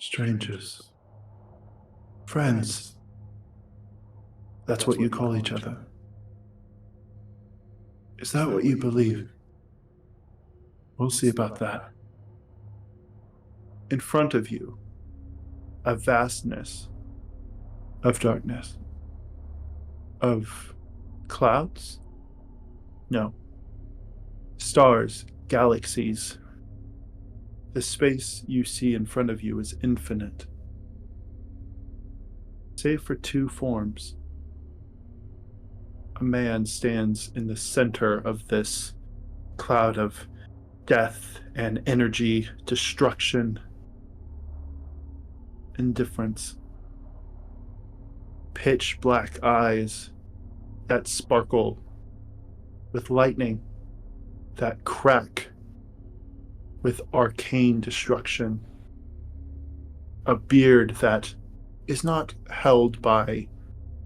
Strangers. Friends. That's what you call each other. Is that what you believe? We'll see about that. In front of you, a vastness of darkness. Of clouds? No. Stars, galaxies. The space you see in front of you is infinite. Save for two forms. A man stands in the center of this cloud of death and energy, destruction, indifference. Pitch black eyes that sparkle with lightning, that crack with arcane destruction. A beard that is not held by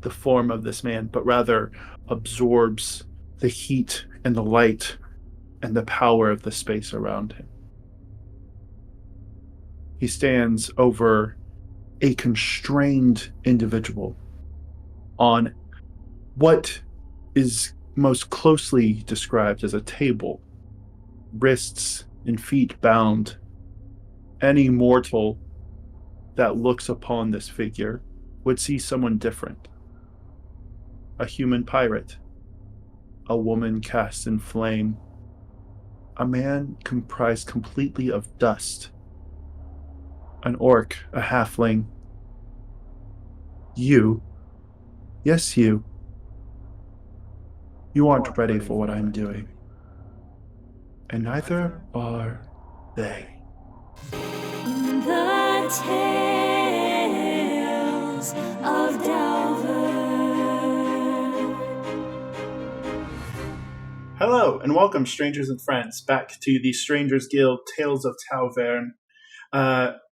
the form of this man, but rather absorbs the heat and the light and the power of the space around him. He stands over a constrained individual on what is most closely described as a table, wrists and feet bound. Any mortal that looks upon this figure would see someone different. A human pirate, a woman cast in flame, a man comprised completely of dust, an orc, a halfling. You, yes you aren't ready for what I'm doing. And neither are they. The Tales of D'aowVern. Hello, and welcome, strangers and friends, back to the Strangers Guild Tales of TOWNIE,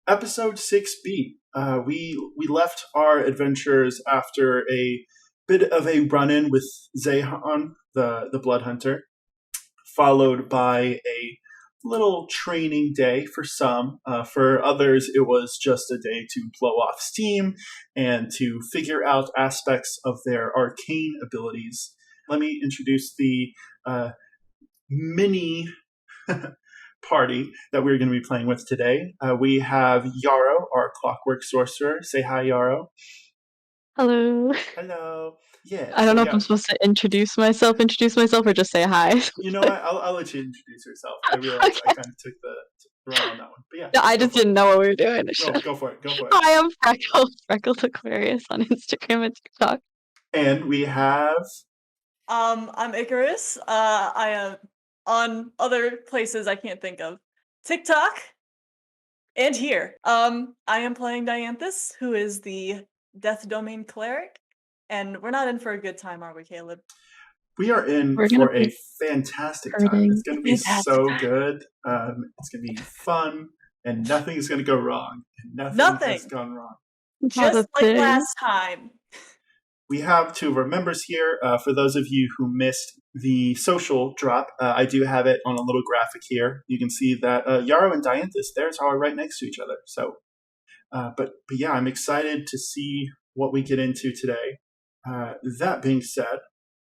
episode 6B. We left our adventures after a bit of a run-in with Zehan, the Blood Hunter, followed by a little training day for some. For others, it was just a day to blow off steam and to figure out aspects of their arcane abilities. Let me introduce the mini party that we're going to be playing with today. We have Yarrow, our clockwork sorcerer. Say hi, Yarrow. Hello. Hello. Yeah. I don't know if I'm supposed to introduce myself, or just say hi. You know what? I'll let you introduce yourself. I realized Okay. I kind of took the run on that one. But yeah. I just didn't know what we were doing. Go for it. Hi, I'm Freckles Aquarius on Instagram and TikTok. And we have... I'm Icarus. I am on other places I can't think of. TikTok. And here. I am playing Dianthus, who is the Death Domain Cleric. And we're not in for a good time, are we, Caleb? We are in for a fantastic time. It's going to be so good. It's going to be fun, and nothing is going to go wrong. And nothing has gone wrong. Just like last time. We have two of our members here. For those of you who missed the social drop, I do have it on a little graphic here. You can see that Yarrow and Dianthus, theirs are right next to each other. So, but yeah, I'm excited to see what we get into today. That being said,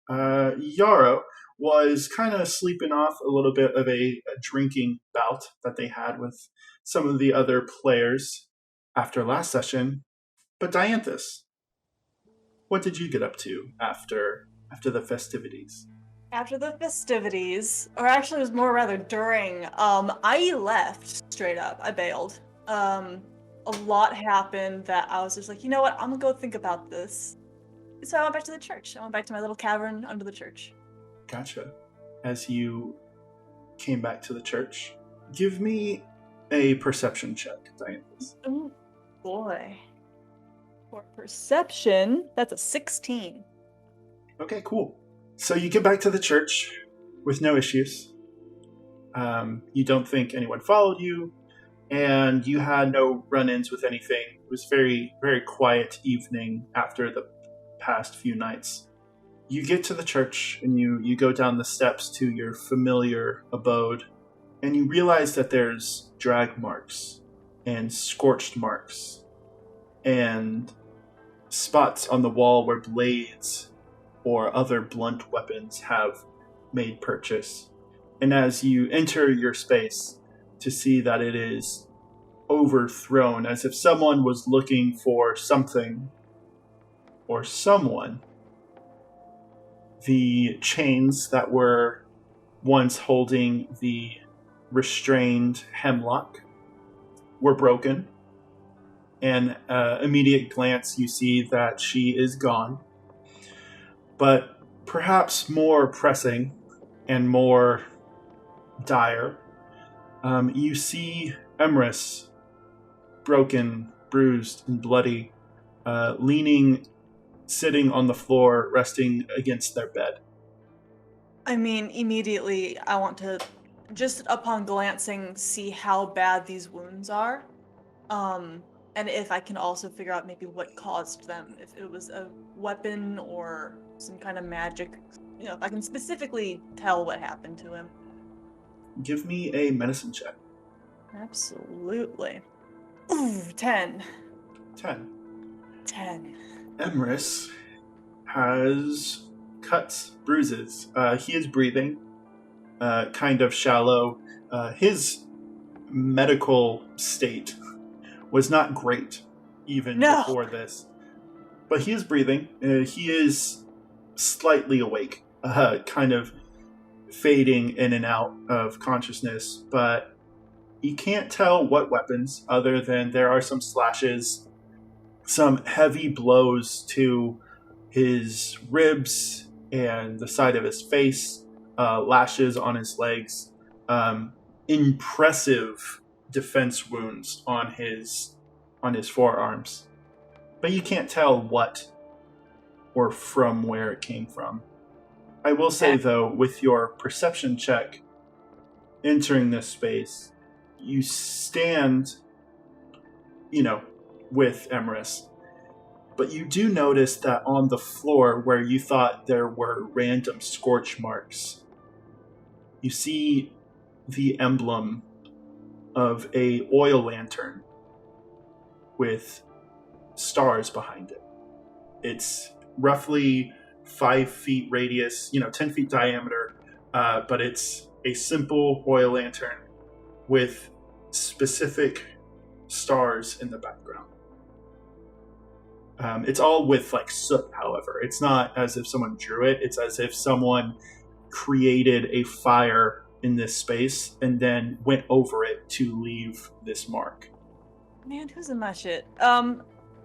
Yarrow was kind of sleeping off a little bit of a drinking bout that they had with some of the other players after last session. But Dianthus, what did you get up to after the festivities? After the festivities, or actually it was more rather during, I left straight up. I bailed. A lot happened that I was just like, you know what, I'm gonna go think about this. So I went back to the church. I went back to my little cavern under the church. Gotcha. As you came back to the church, give me a perception check, Dianthus. Oh boy. For perception, that's a 16. Okay, cool. So you get back to the church with no issues. You don't think anyone followed you, and you had no run-ins with anything. It was very, very quiet evening after the past few nights. You get to the church and you go down the steps to your familiar abode, and you realize that there's drag marks and scorched marks and spots on the wall where blades or other blunt weapons have made purchase. And as you enter your space, to see that it is overthrown, as if someone was looking for something or someone. The chains that were once holding the restrained hemlock were broken. And immediate glance, you see that she is gone. But perhaps more pressing and more dire, you see Emrys, broken, bruised, and bloody, sitting on the floor, resting against their bed. I mean, immediately I want to, just upon glancing, see how bad these wounds are. And if I can also figure out maybe what caused them, if it was a weapon or some kind of magic, if I can specifically tell what happened to him. Give me a medicine check. Absolutely. Ooh, 10. 10. 10. Emrys has cuts, bruises. He is breathing, kind of shallow. His medical state was not great even before this. But he is breathing. He is slightly awake, kind of fading in and out of consciousness, but you can't tell what weapons, other than there are some slashes, some heavy blows to his ribs and the side of his face, lashes on his legs, impressive defense wounds on his forearms. But you can't tell what or from where it came from. I will say, though, with your perception check entering this space, you stand, with Emrys. But you do notice that on the floor where you thought there were random scorch marks, you see the emblem of a oil lantern with stars behind it. It's roughly 5 feet radius, 10 feet diameter, but it's a simple oil lantern with specific stars in the background. It's all with soot, however. It's not as if someone drew it. It's as if someone created a fire in this space and then went over it to leave this mark. Man, who's in my shit?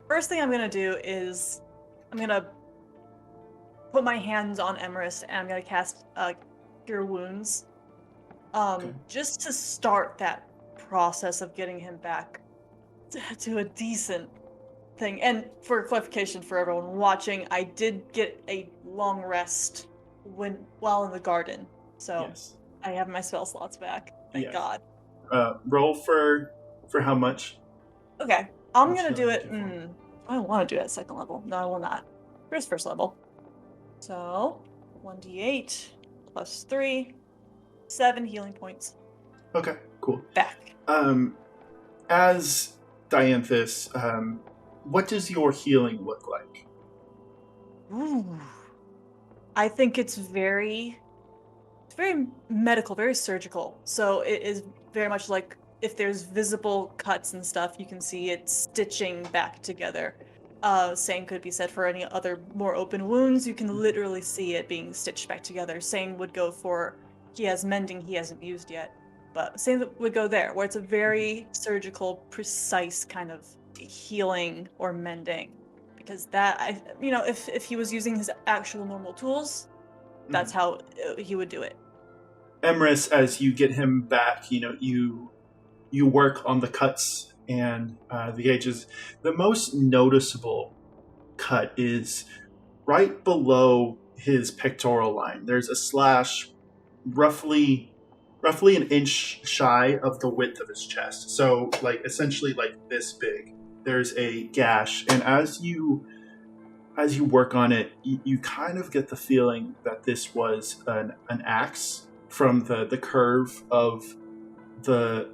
First thing I'm gonna do is I'm gonna put my hands on Emrys and I'm gonna cast Cure Wounds. Okay. Just to start that process of getting him back to a decent thing. And for clarification for everyone watching, I did get a long rest while in the garden. So Yes. I have my spell slots back. Thank God. Roll for how much? Okay. I'm What's gonna do your it. I don't want to do it at second level. No, I will not. First level. So 1d8 plus 3, 7 healing points. Okay, cool. Back. As Dianthus, what does your healing look like? Ooh. I think it's very medical, very surgical. So it is very much like if there's visible cuts and stuff, you can see it stitching back together. Same could be said for any other more open wounds. You can literally see it being stitched back together. Same would go for he has mending he hasn't used yet. But same would go there, where it's a very surgical, precise kind of healing or mending. Because that, if he was using his actual normal tools, that's how he would do it. Emrys, as you get him back, you work on the cuts and the edges. The most noticeable cut is right below his pectoral line. There's a slash roughly an inch shy of the width of his chest. So essentially this big. There's a gash, and as you work on it, you kind of get the feeling that this was an axe from the curve of the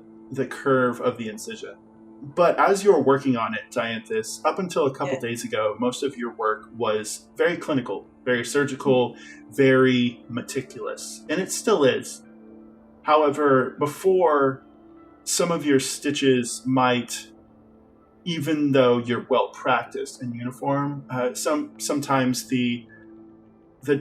curve of the incision. But as you're working on it, Dianthus, up until a couple days ago, most of your work was very clinical, very surgical, very meticulous, and it still is. However, before, some of your stitches might, even though you're well practiced in uniform, sometimes the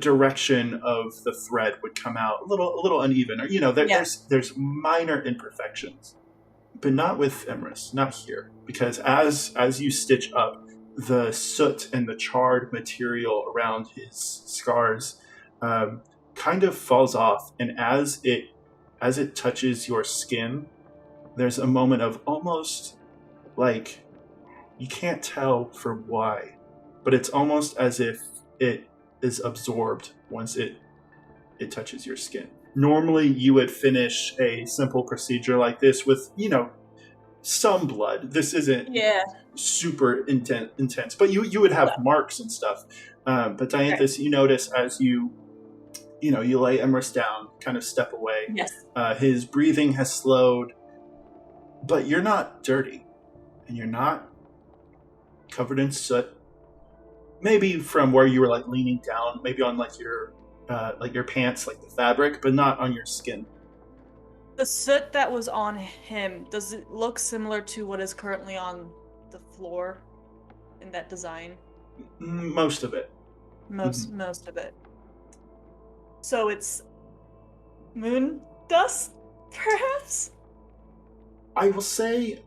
direction of the thread would come out a little uneven, or there's minor imperfections. But not with Emrys, not here, because as you stitch up, the soot and the charred material around his scars kind of falls off, and as it touches your skin, there's a moment of almost like you can't tell for why, but it's almost as if it is absorbed once it touches your skin. Normally, you would finish a simple procedure like this with, some blood. This isn't super intense, but you would have marks and stuff. But Dianthus, you notice as you lay Emrys down, kind of step away. Yes. His breathing has slowed, but you're not dirty, and you're not covered in soot. Maybe from where you were like leaning down, maybe on like your pants, like the fabric, but not on your skin. The soot that was on him, does it look similar to what is currently on the floor in that design? Most of it. Most of it. So it's moon dust, perhaps? I will say,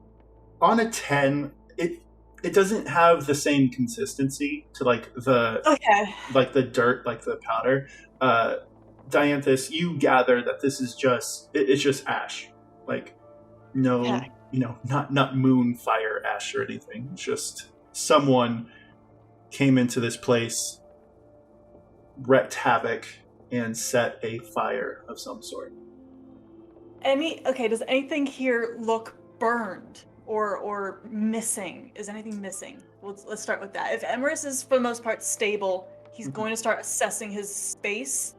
on a 10, it doesn't have the same consistency to like the dirt, like the powder. Dianthus, you gather that this is it's just ash, like not moon fire ash or anything. It's just someone came into this place, wreaked havoc, and set a fire of some sort. Does anything here look burned or missing? Is anything missing? Let's start with that. If Emrys is for the most part stable, he's going to start assessing his space.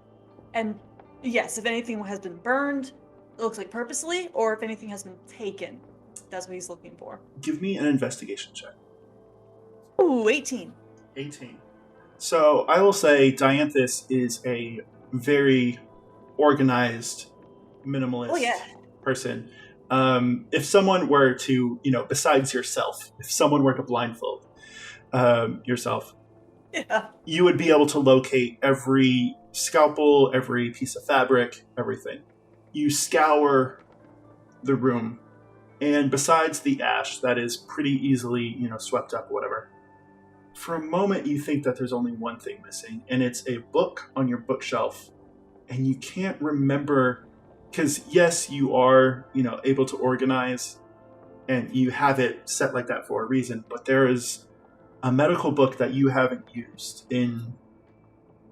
And yes, if anything has been burned, it looks like purposely, or if anything has been taken, that's what he's looking for. Give me an investigation check. Ooh, 18. 18. So I will say Dianthus is a very organized, minimalist person. If someone were to, besides yourself, if someone were to blindfold yourself, you would be able to locate every scalpel, every piece of fabric, everything. You scour the room, and besides the ash that is pretty easily, swept up, whatever, for a moment you think that there's only one thing missing, and it's a book on your bookshelf, and you can't remember, because yes, you are, able to organize, and you have it set like that for a reason, but there is a medical book that you haven't used in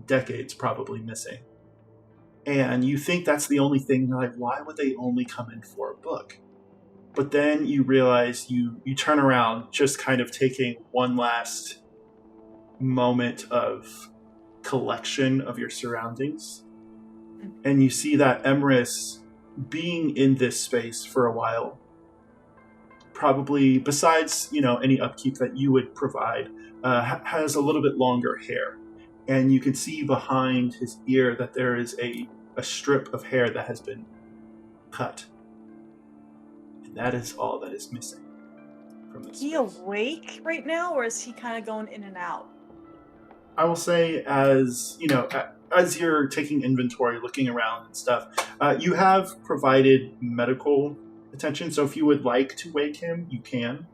decades probably missing. And you think that's the only thing. You're like, why would they only come in for a book? But then you realize you turn around, just kind of taking one last moment of collection of your surroundings. And you see that Emrys, being in this space for a while, probably, besides, any upkeep that you would provide, has a little bit longer hair. And you can see behind his ear that there is a strip of hair that has been cut. And that is all that is missing from this. Is he awake right now, or is he kind of going in and out? I will say, as you're taking inventory, looking around and stuff, you have provided medical attention, so if you would like to wake him, you can.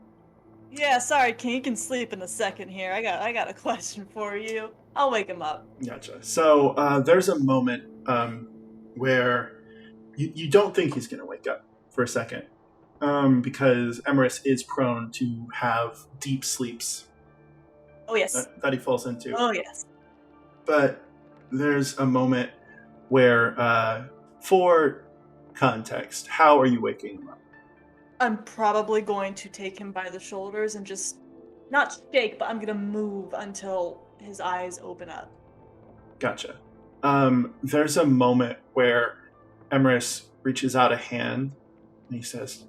Yeah, sorry, King, you can sleep in a second here. I got a question for you. I'll wake him up. Gotcha. So there's a moment where you don't think he's going to wake up for a second, because Emrys is prone to have deep sleeps. Oh, yes. That he falls into. Oh, yes. But there's a moment where, for context, how are you waking him up? I'm probably going to take him by the shoulders and just, not shake, but I'm going to move until his eyes open up. Gotcha. There's a moment where Emrys reaches out a hand and he says,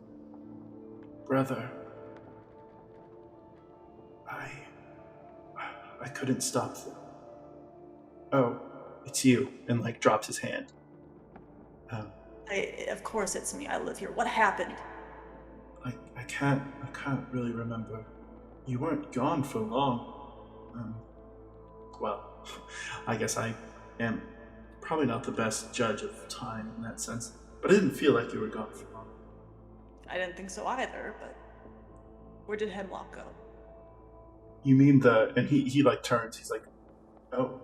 "Brother." I couldn't stop them. Oh, it's you, and like drops his hand. Of course it's me. I live here. What happened? I can't really remember. You weren't gone for long. Well, I guess I am probably not the best judge of time in that sense, but it didn't feel like you were gone for long. I didn't think so either, but where did Hemlock go? You mean and he like turns, he's like, oh.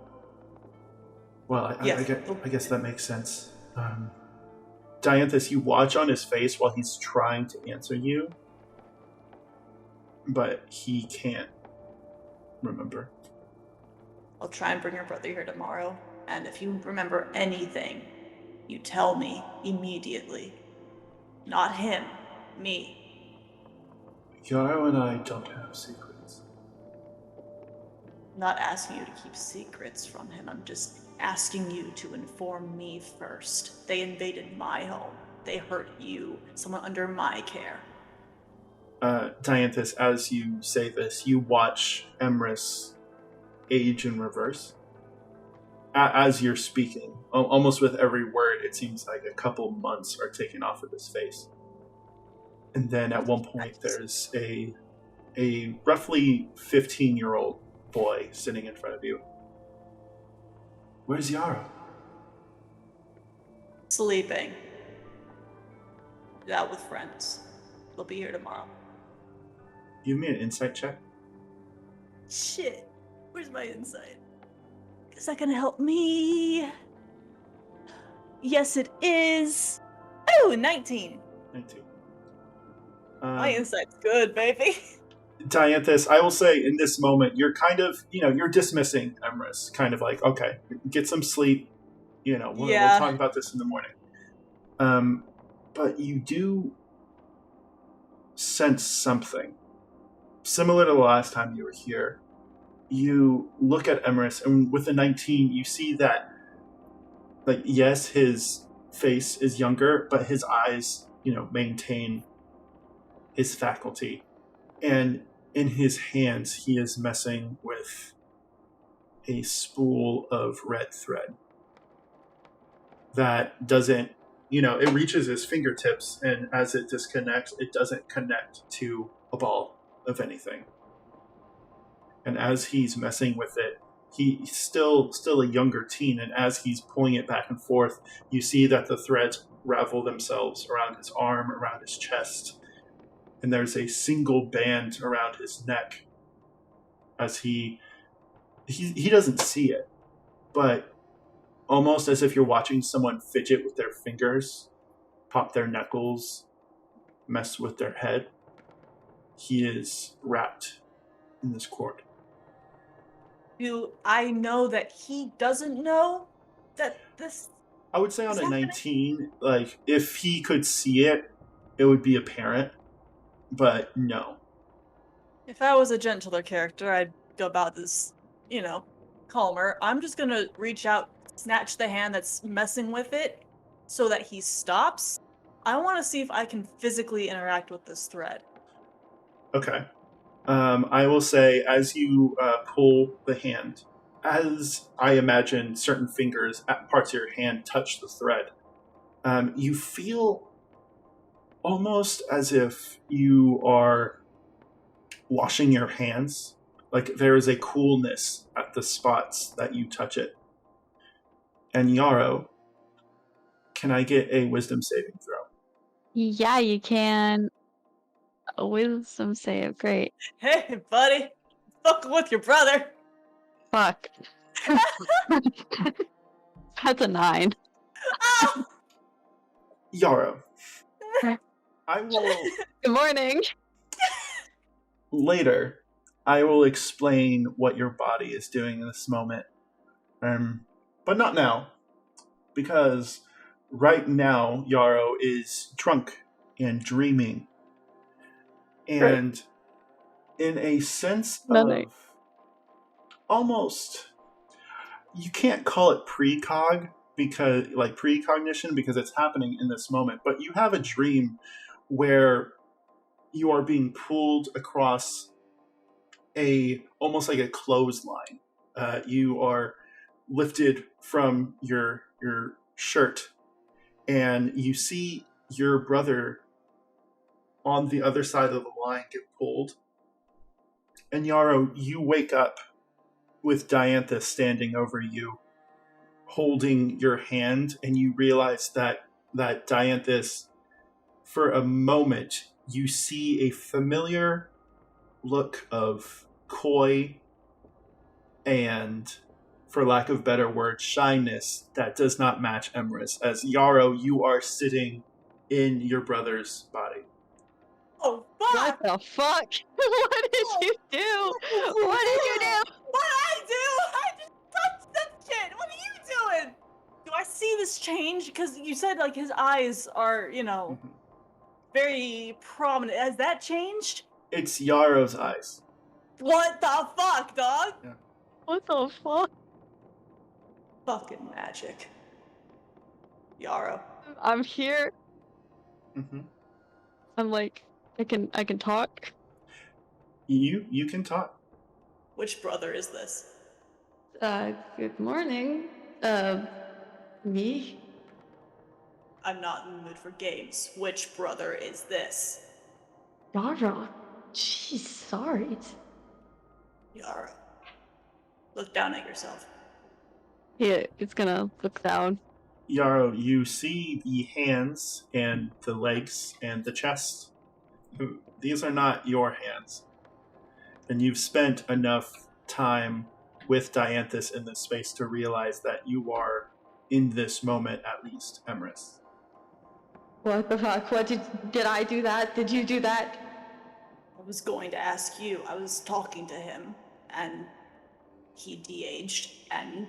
Well, I guess that makes sense. Dianthus, you watch on his face while he's trying to answer you, but he can't remember. I'll try and bring your brother here tomorrow, and if you remember anything, you tell me immediately. Not him, me. Yarrow and I don't have secrets. I'm not asking you to keep secrets from him, I'm just asking you to inform me first. They invaded my home. They hurt you, someone under my care. Dianthus, as you say this, you watch Emrys age in reverse. As you're speaking, almost with every word, it seems like a couple months are taken off of his face. And then at one point, there's a roughly 15-year-old boy sitting in front of you. Where's Yarrow? Sleeping. Out with friends. They'll be here tomorrow. Give me an insight check. Shit. Where's my insight? Is that gonna help me? Yes, it is. Oh, 19. 19. My insight's good, baby. Dianthus, I will say in this moment, you're kind of, you're dismissing Emrys. Kind of like, okay, get some sleep. We'll talk about this in the morning. But you do sense something. Similar to the last time you were here. You look at Emrys, and with the 19, you see that, like, yes, his face is younger, but his eyes, maintain his faculty. And in his hands, he is messing with a spool of red thread that doesn't, it reaches his fingertips, and as it disconnects, it doesn't connect to a ball of anything. And as he's messing with it, he's still a younger teen, and as he's pulling it back and forth, you see that the threads ravel themselves around his arm, around his chest, and there's a single band around his neck as he doesn't see it, but almost as if you're watching someone fidget with their fingers, pop their knuckles, mess with their head. He is wrapped in this cord. I know that he doesn't know that this... I would say on a 19, like, if he could see it, it would be apparent, but no. If I was a gentler character, I'd go about this, calmer. I'm just gonna reach out, snatch the hand that's messing with it, so that he stops. I want to see if I can physically interact with this thread. Okay. I will say, as you pull the hand, as I imagine certain fingers at parts of your hand touch the thread, you feel almost as if you are washing your hands. Like there is a coolness at the spots that you touch it. And Yarrow, can I get a wisdom saving throw? Yeah, you can. A wisdom save, great. Hey, buddy. Fuck with your brother. Fuck. That's a 9. Oh! Yarrow, I will... Good morning. Later, I will explain what your body is doing in this moment. But not now. Because right now, Yarrow is drunk and dreaming. And in a sense of almost, you can't call it precog, because like precognition, because it's happening in this moment, but you have a dream where you are being pulled across almost like a clothesline. You are lifted from your shirt, and you see your brother on the other side of the line get pulled. And Yarrow, you wake up with Dianthus standing over you, holding your hand, and you realize that Dianthus, for a moment, you see a familiar look of coy and, for lack of better word, shyness that does not match Emrys. As Yarrow, you are sitting in your brother's body. Oh, What fuck! the fuck? What did you do? What did you do? What did I do? I just touched that shit! What are you doing? Do I see this change? Because you said, like, his eyes are, you know, Mhm. very prominent. Has that changed? It's Yarrow's eyes. What the fuck, dog? What the fuck? Fucking magic. Yarrow. I'm here. Mm-hmm. I'm like, I can talk. You can talk. Which brother is this? Good morning. Me? I'm not in the mood for games. Which brother is this? Yarrow. Jeez, sorry. Yarrow. Look down at yourself. Yeah, it's gonna look down. Yarrow, you see the hands and the legs and the chest. These are not your hands. And you've spent enough time with Dianthus in this space to realize that you are, in this moment at least, Emrys. What the fuck? What did I do that? Did you do that? I was going to ask you. I was talking to him, and he de-aged, and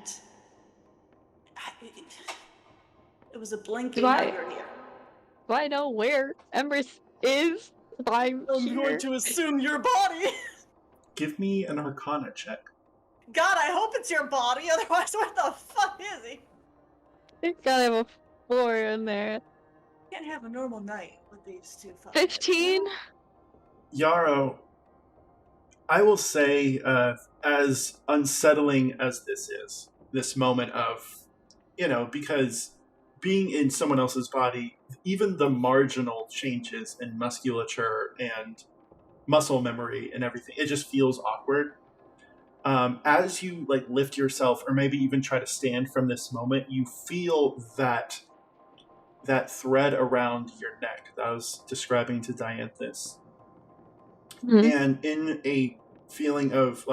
it was a blinking of your ear. Do I know where Emrys is? I'm here. going to assume your body. Give me an Arcana check. God, I hope it's your body. Otherwise, where the fuck is he? It's gotta have a 4 in there. Can't have a normal night with these two fuckers. 15? Yarrow, I will say, as unsettling as this is, this moment of, because being in someone else's body, even the marginal changes in musculature and muscle memory and everything, it just feels awkward. As you lift yourself, or maybe even try to stand from this moment, you feel that thread around your neck that I was describing to Dianthus. Mm-hmm. And in a feeling of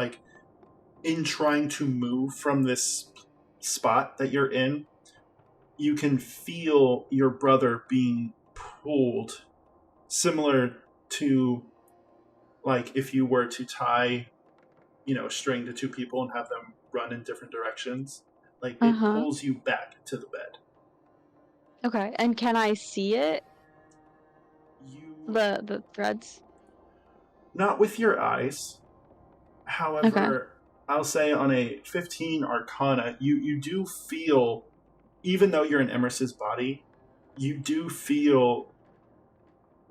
in trying to move from this spot that you're in, you can feel your brother being pulled, similar to if you were to tie a string to two people and have them run in different directions. It pulls you back to the bed. Okay, and can I see it? The threads? Not with your eyes. However, I'll say on a 15 Arcana, you do feel, even though you're in Emrys's body, you do feel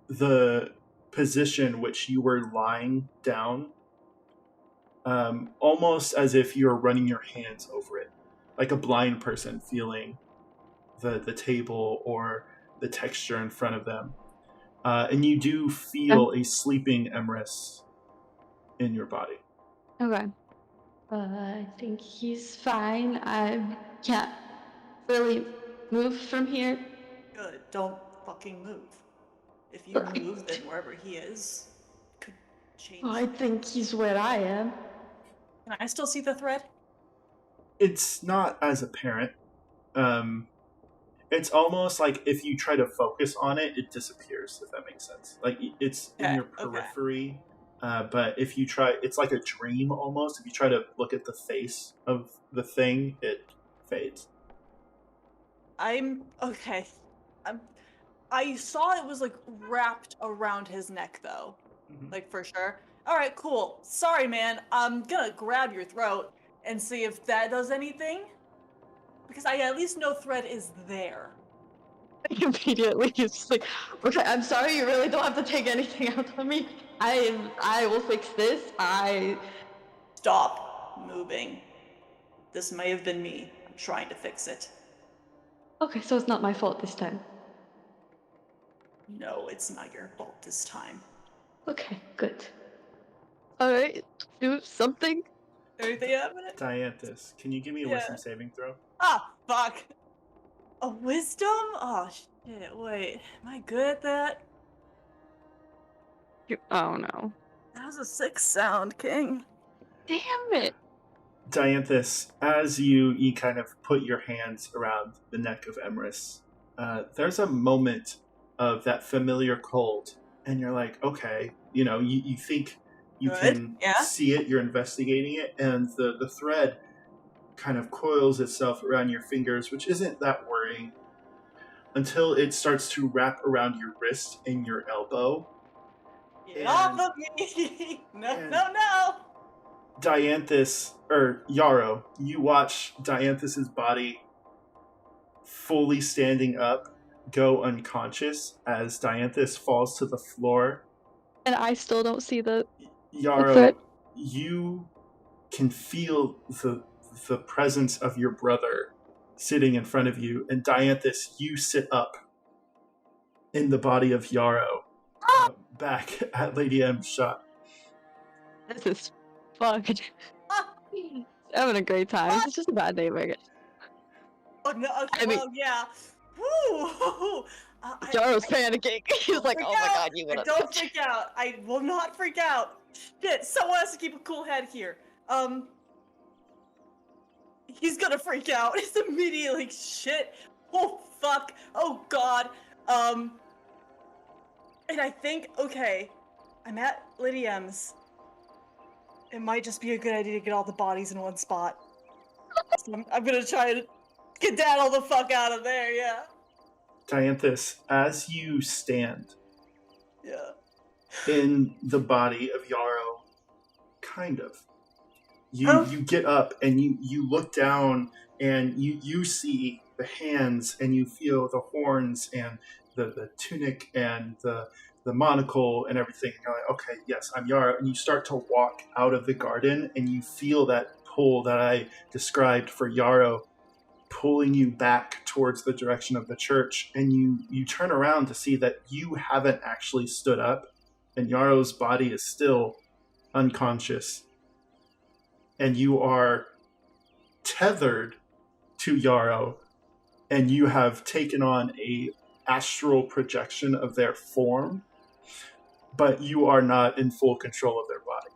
the position which you were lying down, almost as if you're running your hands over it, like a blind person feeling the table or the texture in front of them. And you do feel a sleeping Emrys in your body. Okay. I think he's fine. I can't really move from here. Good. Don't fucking move. If you move, then wherever he is could change. I think he's where I am. Can I still see the thread? It's not as apparent. It's almost like if you try to focus on it, it disappears, if that makes sense. It's in your periphery, but if you try, it's like a dream almost. If you try to look at the face of the thing, it fades. I'm okay. I saw it was wrapped around his neck though, for sure. All right, cool. Sorry, man. I'm gonna grab your throat and see if that does anything. Because I at least know thread is there. Immediately, he's just okay, I'm sorry, you really don't have to take anything out of me. I will fix this. Stop moving. This may have been me. I'm trying to fix it. Okay, so it's not my fault this time. No, it's not your fault this time. Okay, good. Alright, do something. Anything happening? Dianthus, can you give me a wisdom saving throw? Ah, fuck. A wisdom? Oh, shit. Wait. Am I good at that? Oh no. That was a 6 sound, King. Damn it. Dianthus, as you kind of put your hands around the neck of Emrys, there's a moment of that familiar cold, and you're like, okay, you think you Good, can yeah. see it, you're investigating it, and the thread kind of coils itself around your fingers, which isn't that worrying, until it starts to wrap around your wrist and your elbow. Get off of me! No! Dianthus, or Yarrow, you watch Dianthus's body fully standing up go unconscious as Dianthus falls to the floor. And I still don't see the Yarrow, you can feel the presence of your brother sitting in front of you, and Dianthus, you sit up in the body of Yarrow, back at Lady M's shop. This is fucked. Having a great time. It's just a bad day, Megan. Oh no, okay, yeah. Woo! Jarrow's panicking. He's like, oh my god, you wanna don't freak out. I will not freak out. Shit, someone has to keep a cool head here. He's gonna freak out. It's immediately like, shit. Oh fuck. Oh god. And I think, okay, I'm at Lady M's. It might just be a good idea to get all the bodies in one spot. So I'm gonna try to skedaddle the fuck out of there, yeah. Dianthus, as you stand in the body of Yarrow, kind of, you get up and you look down and you see the hands and you feel the horns and the tunic and the monocle and everything. And you're like, okay, yes, I'm Yarrow. And you start to walk out of the garden and you feel that pull that I described for Yarrow pulling you back towards the direction of the church. And you turn around to see that you haven't actually stood up and Yarrow's body is still unconscious. And you are tethered to Yarrow and you have taken on a astral projection of their form, but you are not in full control of their body.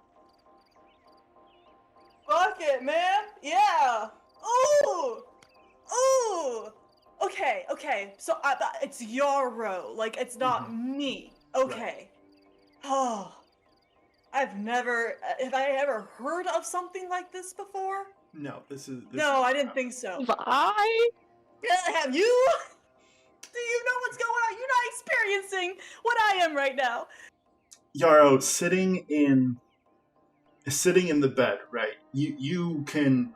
Fuck it, man. Yeah. Ooh. Okay. So it's Yarrow. Like, it's not me. Okay. Right. Oh. Have I ever heard of something like this before? No, I didn't think so. Have you? Do you know what's going on? You're not experiencing what I am right now. Yarrow, sitting in the bed, right? You can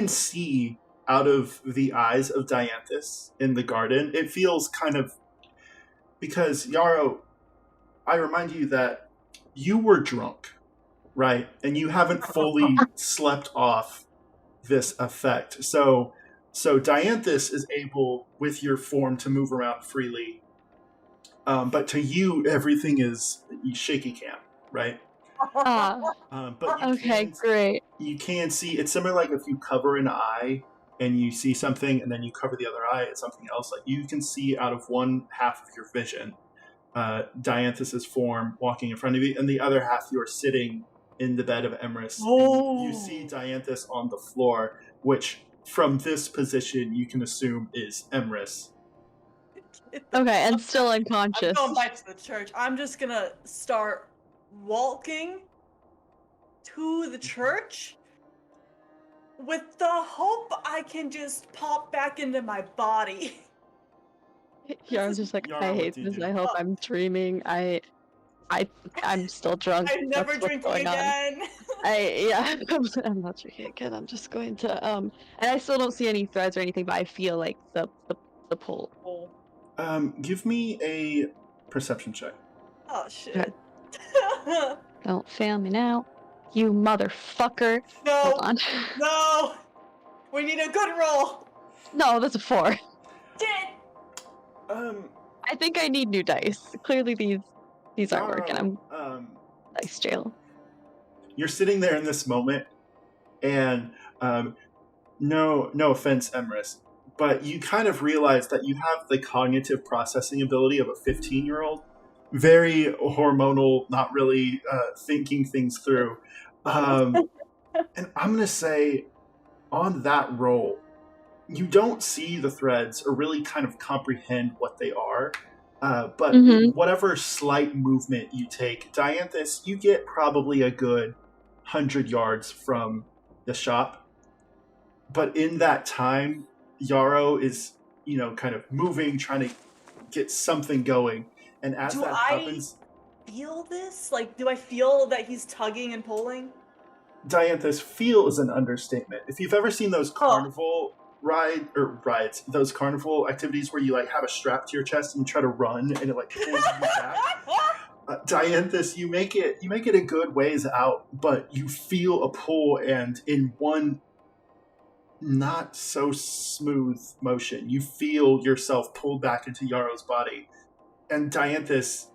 see out of the eyes of Dianthus in the garden. It feels kind of, because Yarrow, I remind you that you were drunk, right? And you haven't fully slept off this effect. So Dianthus is able, with your form, to move around freely. But to you, everything is shaky cam, right? But great. You can see, it's similar like if you cover an eye and you see something and then you cover the other eye, it's something else. Like you can see out of one half of your vision, Dianthus's form walking in front of you, and the other half you're sitting in the bed of Emrys. You see Dianthus on the floor, which from this position you can assume is Emrys. Okay, and still unconscious. I'm going back to the church. I'm just gonna start walking to the church with the hope I can just pop back into my body. Yarrow's just like, I hate this. I hope I'm dreaming. I'm still drunk. I'm never drinking again. I'm not drinking again. I'm just going to and I still don't see any threads or anything, but I feel like the pull. Give me a perception check. Oh shit. Don't fail me now. You motherfucker. No. Hold on. No. We need a good roll. No, that's a 4. Shit. I think I need new dice. Clearly these aren't working. I'm dice jail. You're sitting there in this moment, and no offense, Emrys, but you kind of realize that you have the cognitive processing ability of a 15-year-old. Very hormonal, not really thinking things through. And I'm going to say, on that roll, you don't see the threads or really kind of comprehend what they are. But whatever slight movement you take, Dianthus, you get probably a good 100 yards from the shop. But in that time, Yarrow is, kind of moving, trying to get something going. And as that happens... feel this? Like, do I feel that he's tugging and pulling? Dianthus, feel is an understatement. If you've ever seen those carnival rides, those carnival activities where you, have a strap to your chest and you try to run and it, pulls you back... Dianthus, you make it a good ways out, but you feel a pull, and in one not so smooth motion, you feel yourself pulled back into Yarrow's body. And Dianthus,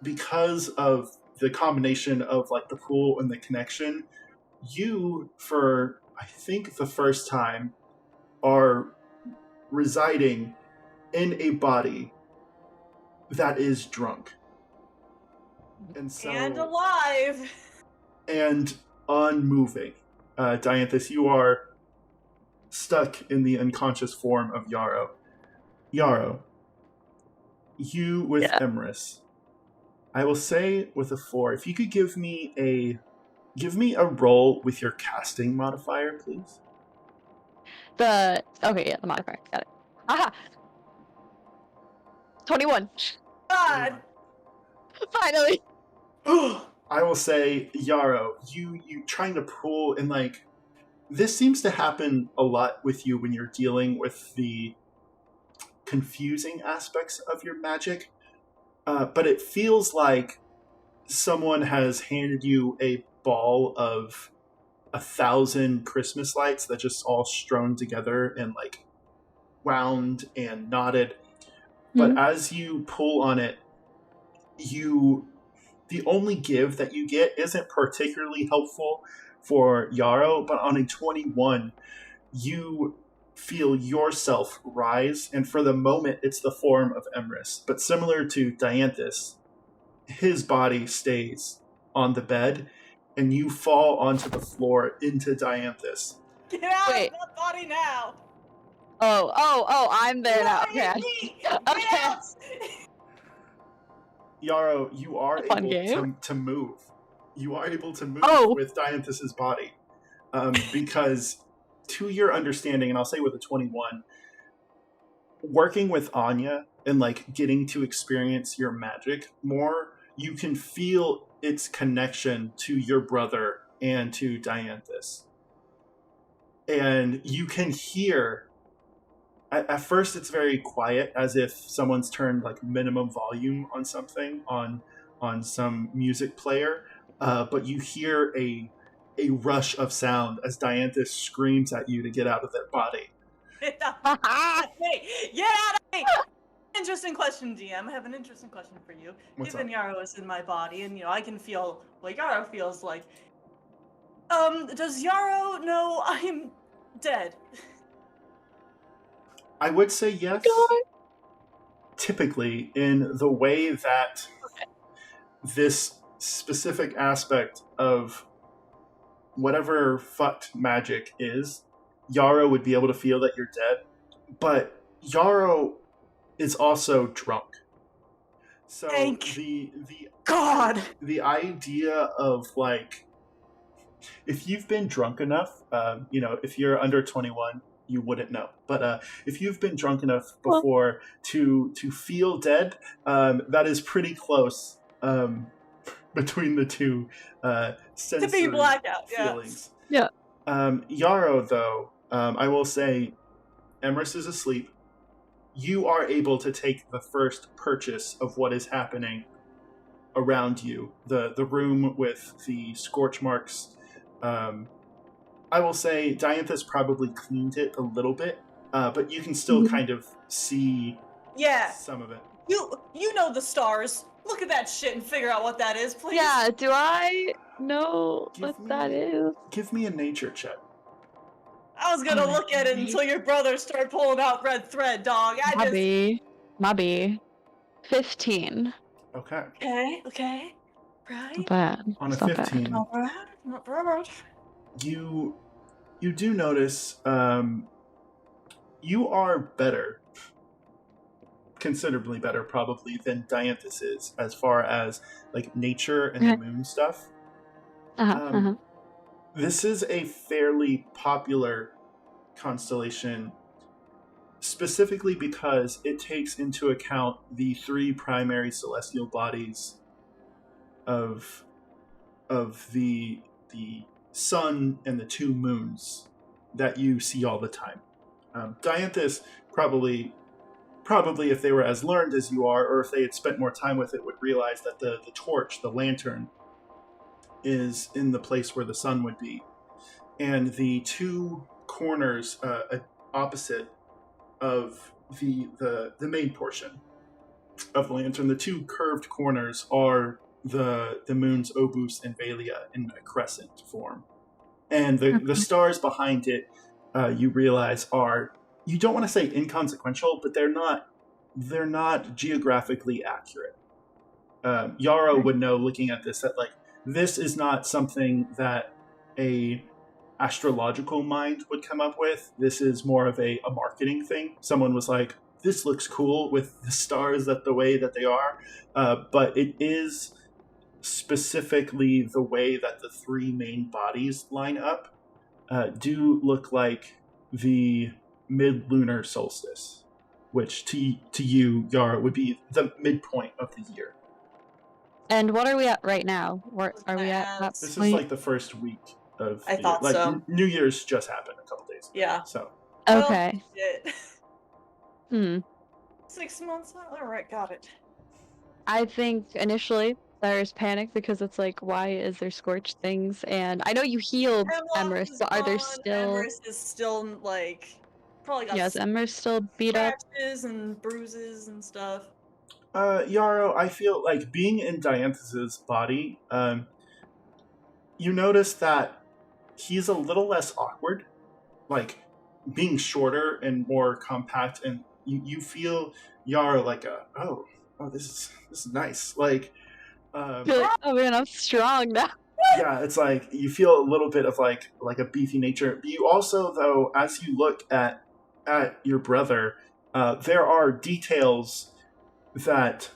because of the combination of the pull and the connection, you, for I think the first time, are residing in a body that is drunk. And alive. And unmoving. Dianthus, you are stuck in the unconscious form of Yarrow. Yarrow, you with Emrys. I will say with a 4, if you could give me a roll with your casting modifier, please. The modifier. Got it. Aha! 21. God! Finally! I will say, Yarrow, you trying to pull, and this seems to happen a lot with you when you're dealing with the confusing aspects of your magic. But it feels like someone has handed you a ball of 1,000 Christmas lights that just all strewn together and wound and knotted. But as you pull on it, the only give that you get isn't particularly helpful for Yarrow, but on a 21, you feel yourself rise, and for the moment, it's the form of Emrys. But similar to Dianthus, his body stays on the bed, and you fall onto the floor into Dianthus. Get out of that body now! Oh, I'm there now. Okay. Okay. Yarrow, you are able to move. You are able to move with Dianthus's body. Because to your understanding, and I'll say with a 21, working with Anya and getting to experience your magic more, you can feel its connection to your brother and to Dianthus. And you can hear, at first it's very quiet, as if someone's turned minimum volume on something on some music player, but you hear a rush of sound as Dianthus screams at you to get out of their body. Get out of me! Interesting question, DM. I have an interesting question for you. Given Yarrow is in my body, and I can feel what Yarrow feels like. Does Yarrow know I'm dead? I would say yes. Typically, in the way that this specific aspect of whatever fucked magic is, Yarrow would be able to feel that you're dead. But Yarrow is also drunk. So the idea of if you've been drunk enough, if you're under 21, you wouldn't know. But if you've been drunk enough before to feel dead, that is pretty close between the two sensory blackout feelings. Yeah. Yarrow, though, I will say, Emrys is asleep. You are able to take the first purchase of what is happening. around you. The room with the scorch marks. I will say Dianthus probably cleaned it a little bit, but you can still kind of see some of it. You know the stars. Look at that shit and figure out what that is, please. Yeah, do I know that is? Give me a nature check. I was gonna look at it until your brother started pulling out red thread, dog. Mobby. 15. Okay. Okay. Right. Not bad. On a It's not 15. bad. Not bad. You do notice you are better, considerably better probably than Dianthus is as far as like nature and the moon stuff. This is a fairly popular constellation, specifically because it takes into account the three primary celestial bodies of the sun and the two moons that you see all the time. Dianthus probably if they were as learned as you are, or if they had spent more time with it, would realize that the torch, the lantern, is in the place where the sun would be. And the two corners opposite of the main portion of the lantern, the two curved corners are the moons Obus and Velia in a crescent form. And the stars behind it, you realize are, you don't want to say inconsequential, but they're not geographically accurate. Yarrow would know, looking at this, that like this is not something that a astrological mind would come up with. This is more of a marketing thing. Someone was like, this looks cool with the stars the way that they are, but it is specifically the way that the three main bodies line up do look like the mid-lunar solstice, which to you, Yara, would be the midpoint of the year. And what are we at right now? Where are we at? This is like the first week of I thought like so. New Year's just happened a couple days ago. Yeah. So okay. Well, 6 months. All right, got it. I think initially there's panic because it's like, why is there scorched things? And I know you healed Emrys, but are there still? Emrys is still like probably got is Emrys still beat up? Scratches and bruises and stuff. Yarrow, I feel like being in Dianthus's body, you notice that he's a little less awkward, like being shorter and more compact, and you feel Yarrow like oh this is nice, like Feel like, oh man, I'm strong now. yeah, it's like you feel a little bit of like a beefy nature. But you also, though, as you look at your brother, there are details that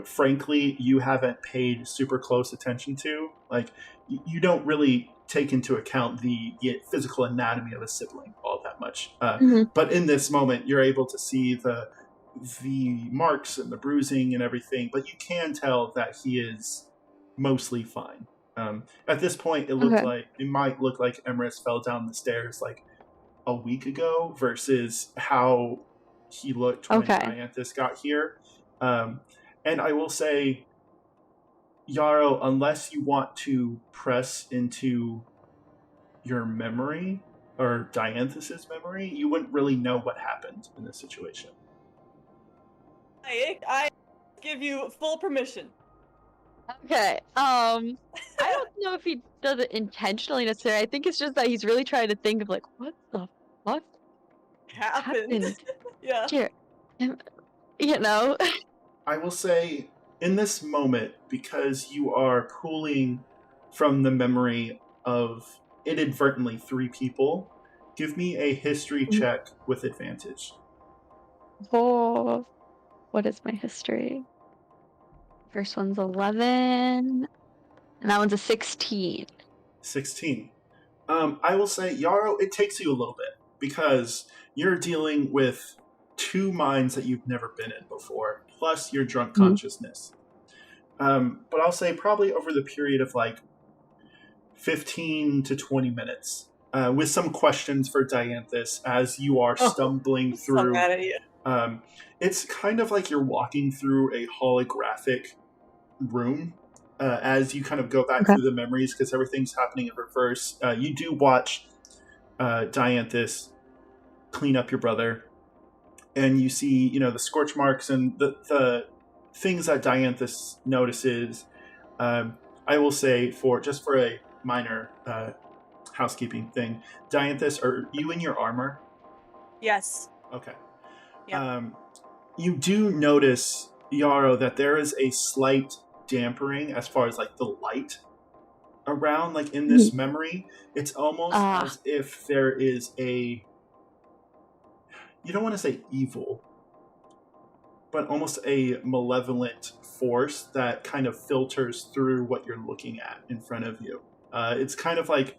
frankly you haven't paid super close attention to. Like you don't really take into account the physical anatomy of a sibling all that much, but in this moment you're able to see the marks and the bruising and everything, but you can tell that he is mostly fine. At this point it might look like Emrys fell down the stairs like a week ago versus how he looked when Dianthus got here. And I will say, Yarrow, unless you want to press into your memory or Dianthus's memory, you wouldn't really know what happened in this situation. I give you full permission. Okay. I don't know if he does it intentionally necessarily. I think it's just that he's really trying to think of like, what the fuck happened? Yeah. Here. You know. I will say, in this moment, because you are pulling from the memory of inadvertently 3 people, give me a history check with advantage. Oh, what is my history? First one's 11, and that one's a 16. 16. I will say, Yarrow, it takes you a little bit, because you're dealing with 2 minds that you've never been in before, plus your drunk consciousness. But I'll say probably over the period of like 15 to 20 minutes, with some questions for Dianthus as you are stumbling through. Mad at you. It's kind of like you're walking through a holographic room. As you kind of go back Okay. through the memories, because everything's happening in reverse, you do watch Dianthus clean up your brother, and you see, the scorch marks and the things that Dianthus notices. I will say, for a minor housekeeping thing, Dianthus, are you in your armor? Yes. Okay. Yep. You do notice, Yarrow, that there is a slight dampering as far as like the light around, like in this memory. It's almost as if there is a, you don't want to say evil, but almost a malevolent force that kind of filters through what you're looking at in front of you. It's kind of like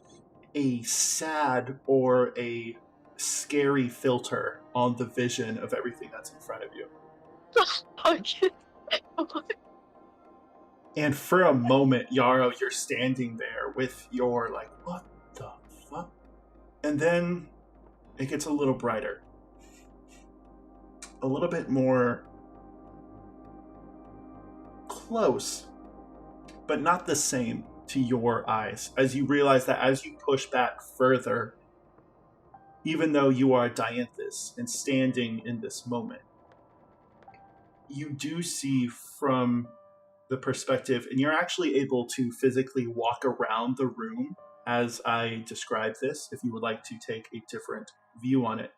a sad or a scary filter on the vision of everything that's in front of you. And for a moment, Yarrow, you're standing there with your, like, what the fuck? And then it gets a little brighter. A little bit more close, but not the same to your eyes, as you realize that as you push back further, even though you are Dianthus and standing in this moment, you do see from the perspective, and you're actually able to physically walk around the room as I describe this, if you would like to take a different view on it.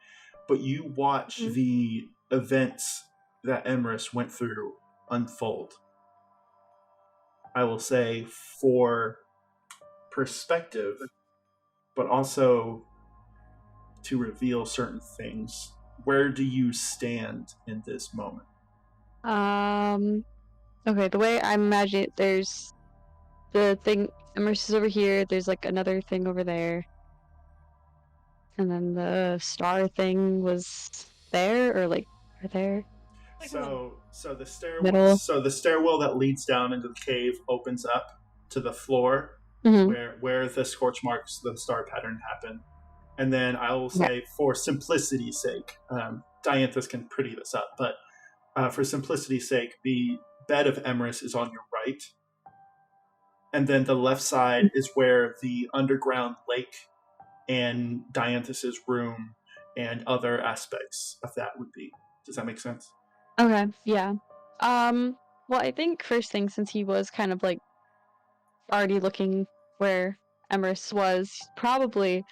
But you watch the events that Emrys went through unfold. I will say, for perspective, but also to reveal certain things. Where do you stand in this moment? Okay, the way I imagine it, there's the thing, Emrys is over here, there's like another thing over there. And then the star thing was there, or like right there. So the stairwell, Middle. so the stairwell that leads down into the cave opens up to the floor where the scorch marks, the star pattern happen. And then I will say, for simplicity's sake, Dianthus can pretty this up, but for simplicity's sake, the bed of Emrys is on your right. And then the left side is where the underground lake and Dianthus's room and other aspects of that would be. Does that make sense? Okay, yeah. Well, I think first thing, since he was kind of like already looking where Emrys was, probably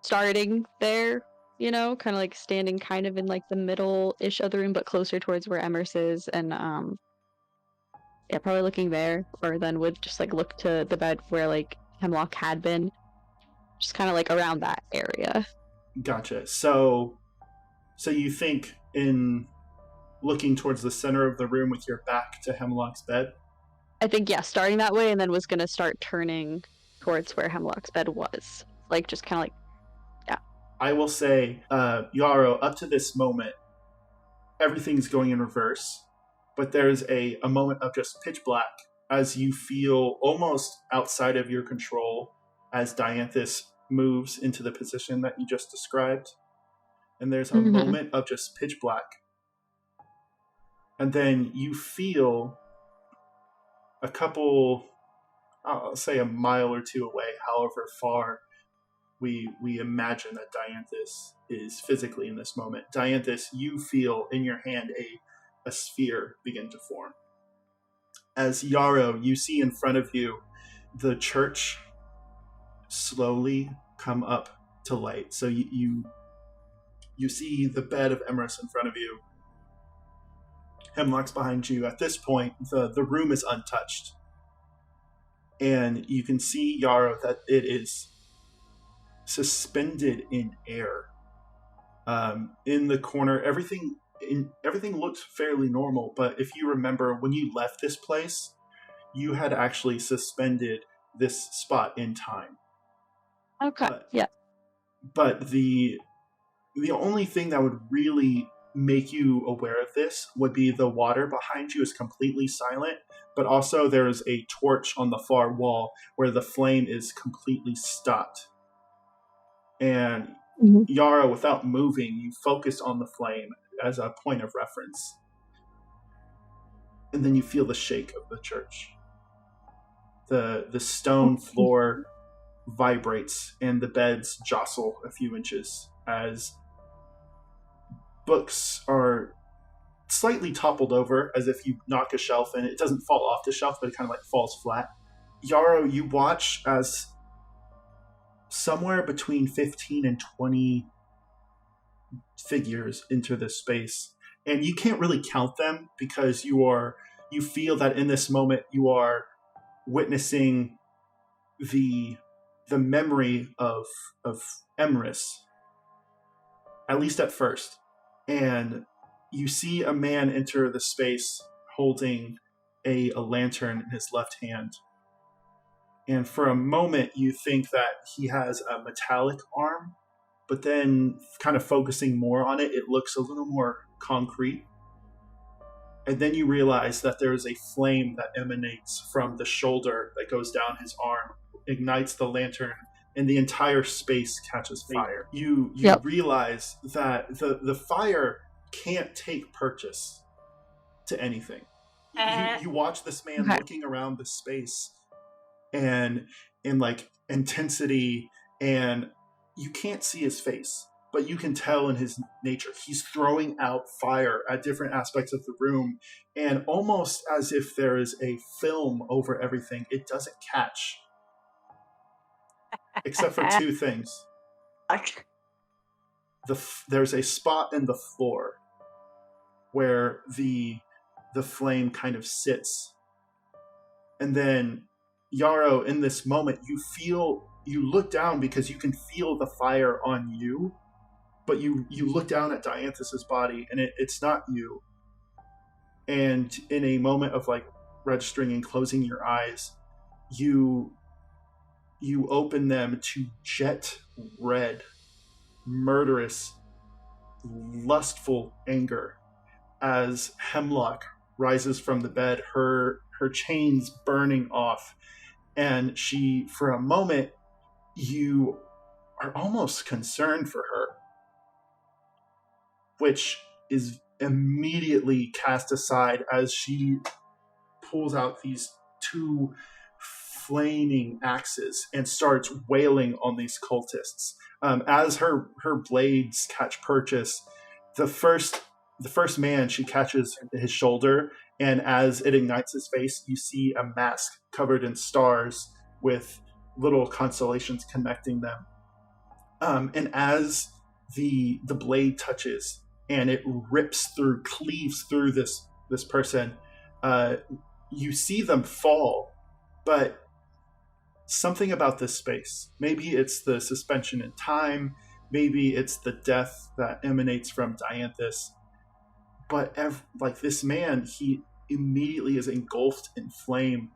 starting there, kind of like standing kind of in like the middle-ish of the room, but closer towards where Emrys is, and yeah, probably looking there, or then would just like look to the bed where like Hemlock had been, just kind of like around that area. Gotcha. So you think in looking towards the center of the room with your back to Hemlock's bed? I think, yeah, starting that way, and then was gonna start turning towards where Hemlock's bed was. Like, just kind of like, yeah. I will say, Yarrow, up to this moment, everything's going in reverse, but there's a moment of just pitch black as you feel almost outside of your control as Dianthus moves into the position that you just described. And there's a moment of just pitch black. And then you feel a couple, I'll say a mile or two away, however far we imagine that Dianthus is physically in this moment. Dianthus, you feel in your hand a sphere begin to form. As Yarrow, you see in front of you the church slowly come up to light. So you see the bed of Emrys in front of you. Hemlock's behind you. At this point, the room is untouched. And you can see, Yarrow, that it is suspended in air. In the corner, everything looks fairly normal, but if you remember, when you left this place, you had actually suspended this spot in time. Okay, yeah. But the only thing that would really make you aware of this would be the water behind you is completely silent, but also there is a torch on the far wall where the flame is completely stopped. And Yarrow, without moving, you focus on the flame as a point of reference. and then you feel the shake of the church. The stone floor vibrates and the beds jostle a few inches as books are slightly toppled over, as if you knock a shelf and it doesn't fall off the shelf, but it kind of like falls flat. Yarrow, you watch as somewhere between 15 and 20 figures enter this space, and you can't really count them because you feel that in this moment you are witnessing the memory of Emrys, at least at first. And you see a man enter the space holding a lantern in his left hand. And for a moment, you think that he has a metallic arm, but then kind of focusing more on it, it looks a little more concrete. And then you realize that there is a flame that emanates from the shoulder that goes down his arm, ignites the lantern, and the entire space catches fire. You realize that the fire can't take purchase to anything. You watch this man looking around the space and in like intensity, and you can't see his face, but you can tell in his nature he's throwing out fire at different aspects of the room, and almost as if there is a film over everything, it doesn't catch, except for two things. There's a spot in the floor where the flame kind of sits, and then Yarrow, in this moment, you look down because you can feel the fire on you, but you look down at Dianthus's body and it's not you. And in a moment of like registering and closing your eyes, you open them to jet red, murderous, lustful anger as Hemlock rises from the bed, her chains burning off. And she, for a moment, you are almost concerned for her, which is immediately cast aside as she pulls out these two flaming axes and starts wailing on these cultists. As her blades catch purchase, the first man, she catches his shoulder, and as it ignites his face, you see a mask covered in stars with little constellations connecting them. And as the blade touches and it cleaves through this person, you see them fall, but something about this space, maybe it's the suspension in time, maybe it's the death that emanates from Dianthus, but like this man, he immediately is engulfed in flame,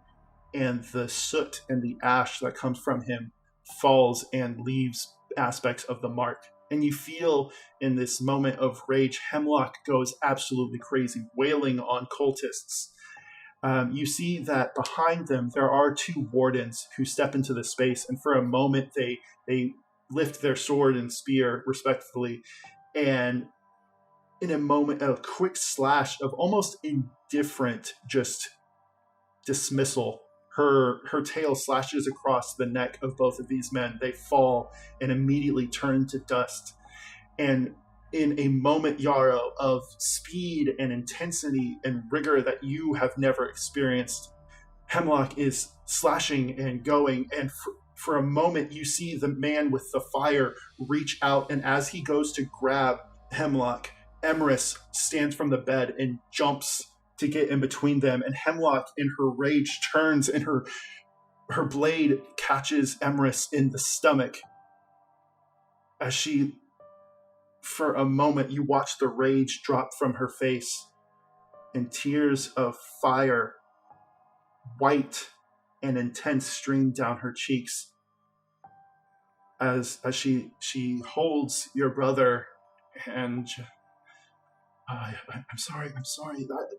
and the soot and the ash that comes from him falls and leaves aspects of the mark. And you feel in this moment of rage, Hemlock goes absolutely crazy, wailing on cultists. You see that behind them, there are two wardens who step into the space, and for a moment they lift their sword and spear respectfully, and in a moment, a quick slash of almost indifferent just dismissal, her tail slashes across the neck of both of these men. They fall and immediately turn to dust. And in a moment, Yarrow, of speed and intensity and rigor that you have never experienced, Hemlock is slashing and going, and for a moment you see the man with the fire reach out, and as he goes to grab Hemlock, Emrys stands from the bed and jumps to get in between them, and Hemlock, in her rage, turns and her blade catches Emrys in the stomach. As she, for a moment, you watch the rage drop from her face, and tears of fire, white and intense, stream down her cheeks as she holds your brother, and I'm sorry.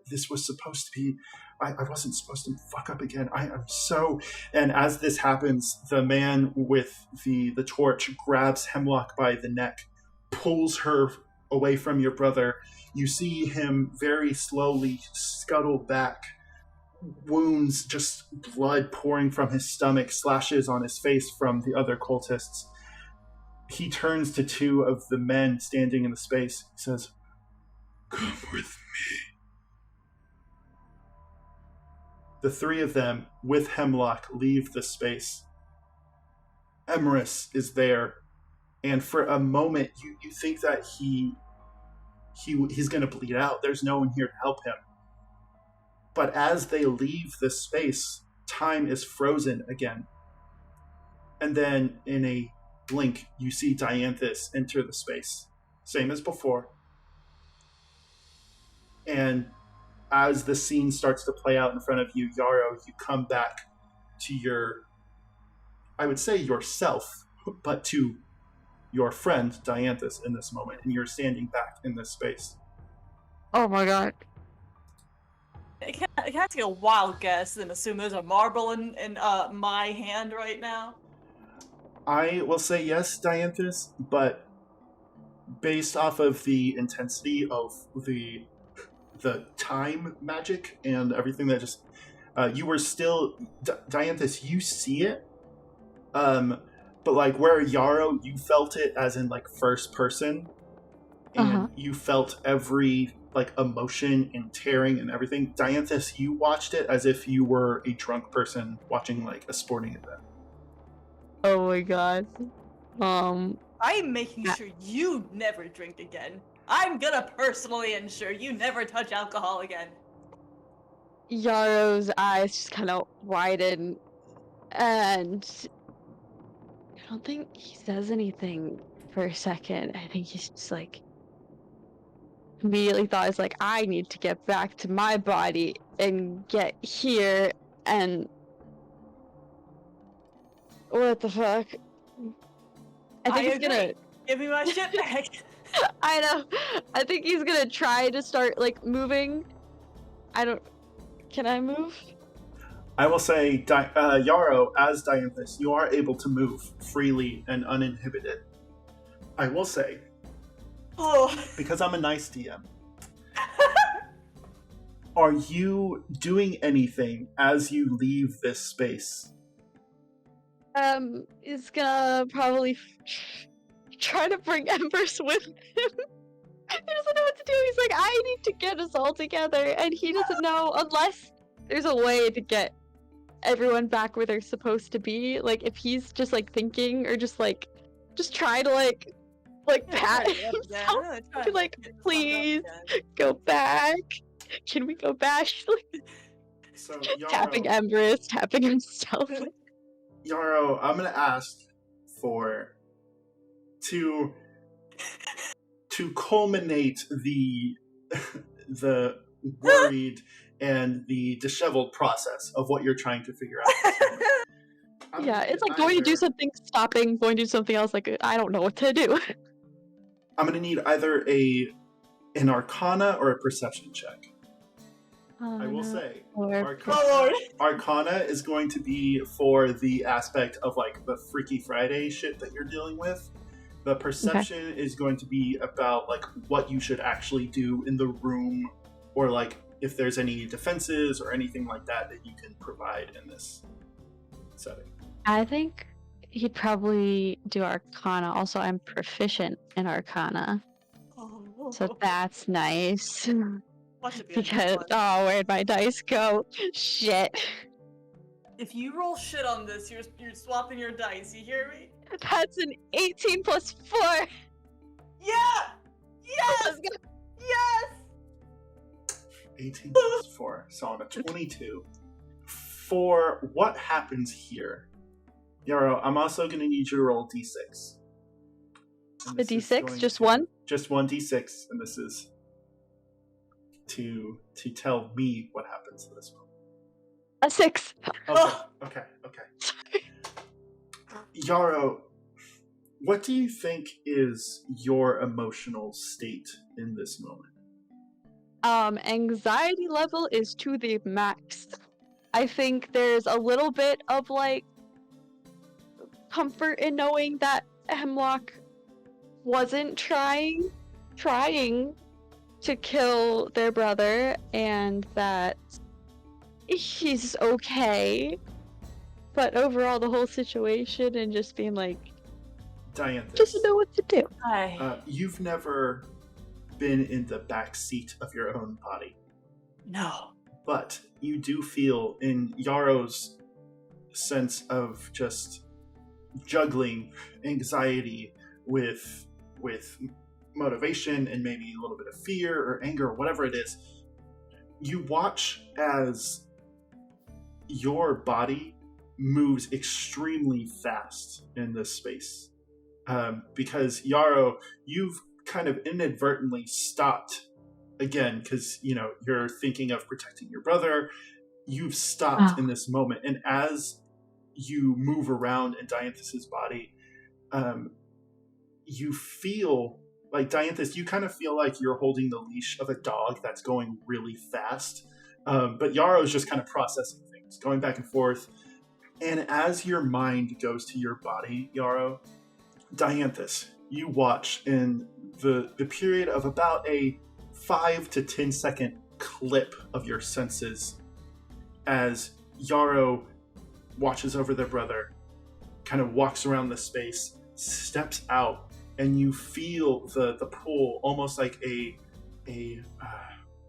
This was supposed to be. I wasn't supposed to fuck up again. I'm so. And as this happens, the man with the torch grabs Hemlock by the neck, pulls her away from your brother, you see him very slowly scuttle back, wounds, just blood pouring from his stomach, slashes on his face from the other cultists. He turns to two of the men standing in the space. He says, "Come with me." The three of them, with Hemlock, leave the space. Emerus is there, and for a moment you think that he's going to bleed out. There's no one here to help him. But as they leave the space, time is frozen again. And then in a blink, you see Dianthus enter the space. Same as before. And as the scene starts to play out in front of you, Yarrow, you come back to your, I would say yourself, but to your friend Dianthus in this moment, and you're standing back in this space. Oh my god. I can't take a wild guess and assume there's a marble in my hand right now. I will say yes, Dianthus, but based off of the intensity of the time magic and everything that just you were still Dianthus, you see it, but like where Yarrow, you felt it as in like first person, and you felt every like emotion and tearing and everything. Dianthus, you watched it as if you were a drunk person watching like a sporting event. Oh my god. I'm making sure you never drink again. I'm gonna personally ensure you never touch alcohol again. Yarrow's eyes just kind of widen, and I don't think he says anything for a second. I think he's just like, immediately thought, is like, I need to get back to my body and get here, and what the fuck? I think he's gonna give me my shit back. I know. I think he's gonna try to start like moving. Can I move? I will say, Yarrow, as Dianthus, you are able to move freely and uninhibited. I will say, because I'm a nice DM, are you doing anything as you leave this space? He's gonna probably try to bring Embers with him. He doesn't know what to do. He's like, I need to get us all together, and he doesn't know unless there's a way to get everyone back where they're supposed to be. Like, if he's just like thinking, or just try to like pat himself, to like, please go back. Can we go back? So, Yarrow, tapping Embers, tapping himself. Yarrow, I'm gonna ask for to culminate the worried and the disheveled process of what you're trying to figure out. Yeah, it's like going to do something, stopping, going to do something else. Like, I don't know what to do. I'm gonna need either an Arcana or a Perception check. I will say, Arcana is going to be for the aspect of like the Freaky Friday shit that you're dealing with. The Perception is going to be about like what you should actually do in the room, or like if there's any defenses or anything like that you can provide in this setting. I think he'd probably do Arcana. Also, I'm proficient in Arcana. So that's nice. Because, where'd my dice go? Shit. If you roll shit on this, you're swapping your dice, you hear me? That's an 18 plus 4! Yeah! Yes! Yes! 18 plus 4, so on a 22. For what happens here, Yarrow, I'm also going to need you to roll d6. The d6? Just one? Just one d6, and this is to tell me what happens in this moment. A 6! Okay. Yarrow, what do you think is your emotional state in this moment? Anxiety level is to the max. I think there's a little bit of, like, comfort in knowing that Hemlock wasn't trying trying to kill their brother and that he's okay. But overall, the whole situation and just being like, Dianthus, doesn't know what to do. Hi. you've never been in the back seat of your own body, No. but you do feel in Yarrow's sense of just juggling anxiety with motivation and maybe a little bit of fear or anger or whatever it is. You watch as your body moves extremely fast in this space. Because Yarrow, you've kind of inadvertently stopped again because you're thinking of protecting your brother. You've stopped in this moment, and as you move around in Dianthus's body, you feel like Dianthus. You kind of feel like you're holding the leash of a dog that's going really fast, but Yarrow's just kind of processing things, going back and forth. And as your mind goes to your body, Yarrow, Dianthus, you watch in the period of about a 5 to 10 second clip of your senses as Yarrow watches over their brother, kind of walks around the space, steps out, and you feel the pull almost like a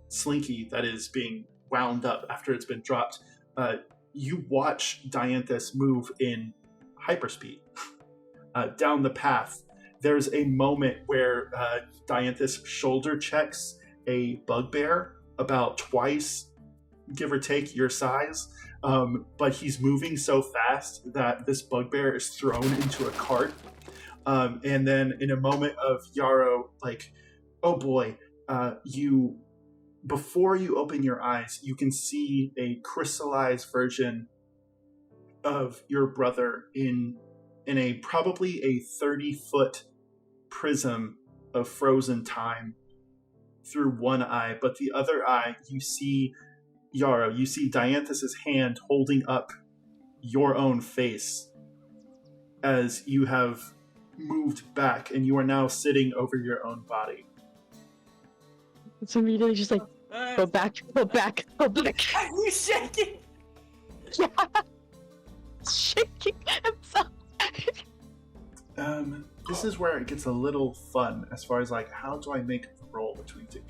slinky that is being wound up after it's been dropped. You watch Dianthus move in hyperspeed down the path. There's a moment where Dianthus shoulder checks a bugbear about twice, give or take, your size. But he's moving so fast that this bugbear is thrown into a cart. And then in a moment of Yarrow, like, oh boy, before you open your eyes, you can see a crystallized version of your brother in a probably a 30-foot prism of frozen time through one eye, but the other eye, you see Yarrow, you see Dianthus's hand holding up your own face as you have moved back and you are now sitting over your own body. It's immediately just like, go back, go back, go back. Are you shaking? Yeah. Shaking himself. This is where it gets a little fun as far as like, how do I make the roll between two?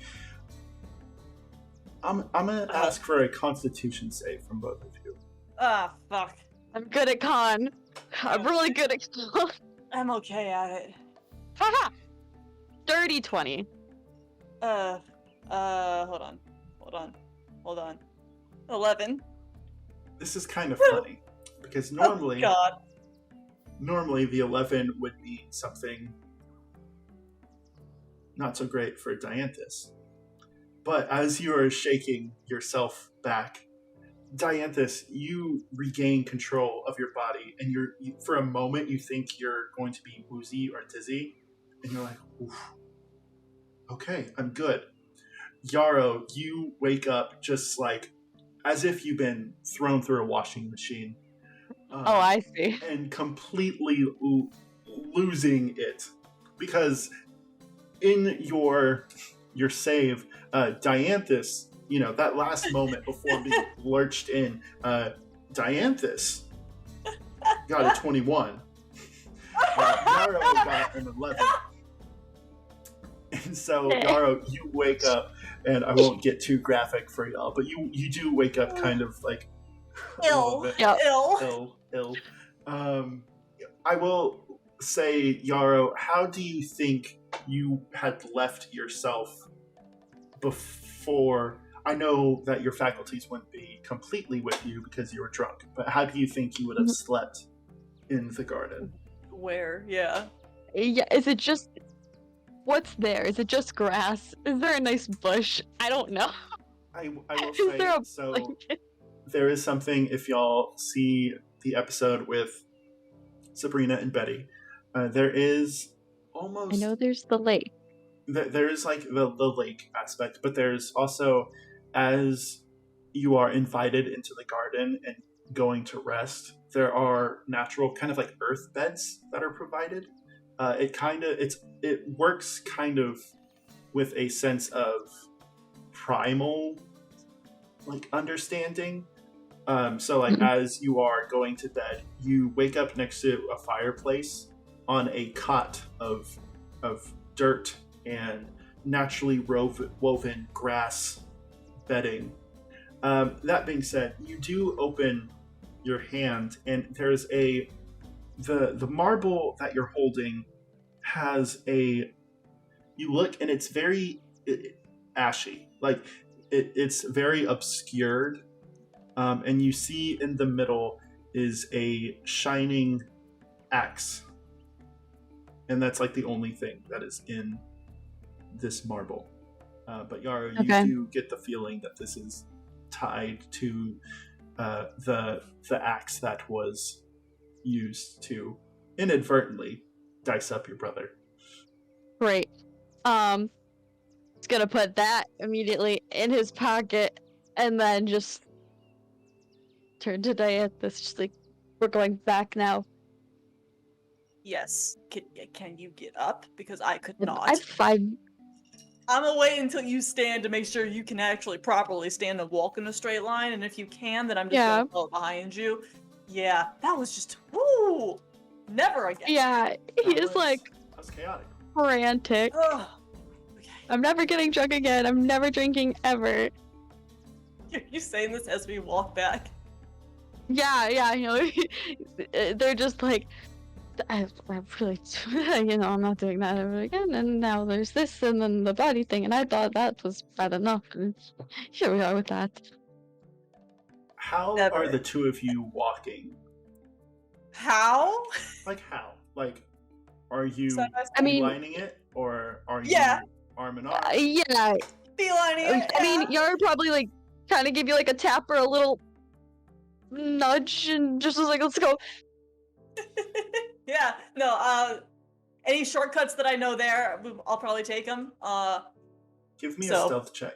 I'm gonna ask for a Constitution save from both of you. Fuck. I'm good at con. I'm really good at con. I'm okay at it. Haha! Dirty 20. Hold on. 11. This is kind of funny because normally, Oh, God. normally the 11 would mean something not so great for Dianthus. But as you are shaking yourself back, Dianthus, you regain control of your body, and for a moment you think you're going to be woozy or dizzy, and you're like, oof, okay, I'm good. Yarrow, you wake up just like as if you've been thrown through a washing machine. Oh, I see. And completely losing it. Because in your save, Dianthus, that last moment before being lurched in, Dianthus got a 21. Yarrow got an 11. And so, Yarrow, you wake up, and I won't get too graphic for y'all, but you do wake up kind of like Ill. ill. I will say, Yarrow, how do you think you had left yourself before? I know that your faculties wouldn't be completely with you because you were drunk, but how do you think you would have slept in the garden? Where? Yeah. Yeah, is it just... What's there? Is it just grass? Is there a nice bush? I don't know. I will Is say, there a so blanket? there is something, if y'all see the episode with Sabrina and Betty, there is almost... I know there's the lake. There's like the lake aspect, but there's also, as you are invited into the garden and going to rest, there are natural kind of like earth beds that are provided. It works kind of with a sense of primal understanding. So as you are going to bed, you wake up next to a fireplace on a cot of dirt and naturally woven grass bedding. That being said, you do open your hand, and there's the marble that you're holding has you look, and it's very ashy, it's very obscured, and you see in the middle is a shining axe, and that's the only thing that is in this marble. But Yarrow, you do get the feeling that this is tied to the axe that was used to inadvertently dice up your brother. Great. He's gonna put that immediately in his pocket, and then just turn to Dianthus, just we're going back now. Yes. Can you get up? Because I could not. I'm fine. I'm gonna wait until you stand to make sure you can actually properly stand and walk in a straight line, and if you can, then I'm just gonna follow behind you. Yeah, that was just never again. Yeah, he is that was chaotic. Frantic. Okay. I'm never getting drunk again. I'm never drinking ever. You saying this as we walk back? Yeah, they're just I really, I'm not doing that ever again. And now there's this, and then the body thing, and I thought that was bad enough. And here we are with that. How are the two of you walking? How? How? Are you lining it, or are you arm in arm? Yeah. Beelining it. I mean, Yarrow probably kind of give you a tap or a little nudge, and just was let's go. Yeah, no, any shortcuts that I know there, I'll probably take them. Give me a stealth check.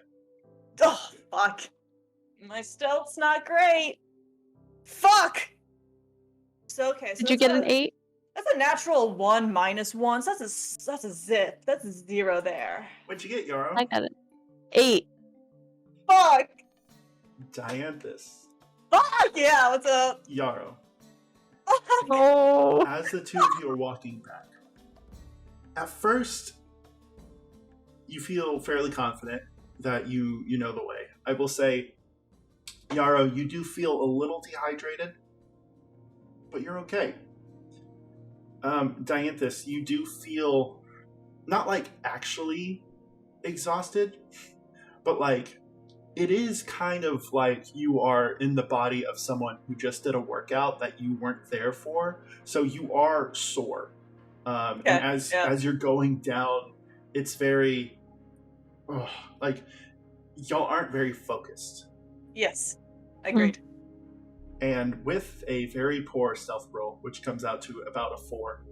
Oh, fuck. My stealth's not great. Fuck! So, okay, so Did you get an 8? That's a natural 1 minus 1, so that's a zip. That's a 0 there. What'd you get, Yarrow? I got it. 8. Fuck! Dianthus. Fuck! Yeah, what's up? Yarrow. Oh. As the two of you are walking back, at first, you feel fairly confident that you know the way. I will say, Yarrow, you do feel a little dehydrated, but you're okay. Dianthus, you do feel not actually exhausted, but it is kind of you are in the body of someone who just did a workout that you weren't there for, so you are sore. And as you're going down, it's very y'all aren't very focused. Yes, agreed. And with a very poor stealth roll, which comes out to about a 4,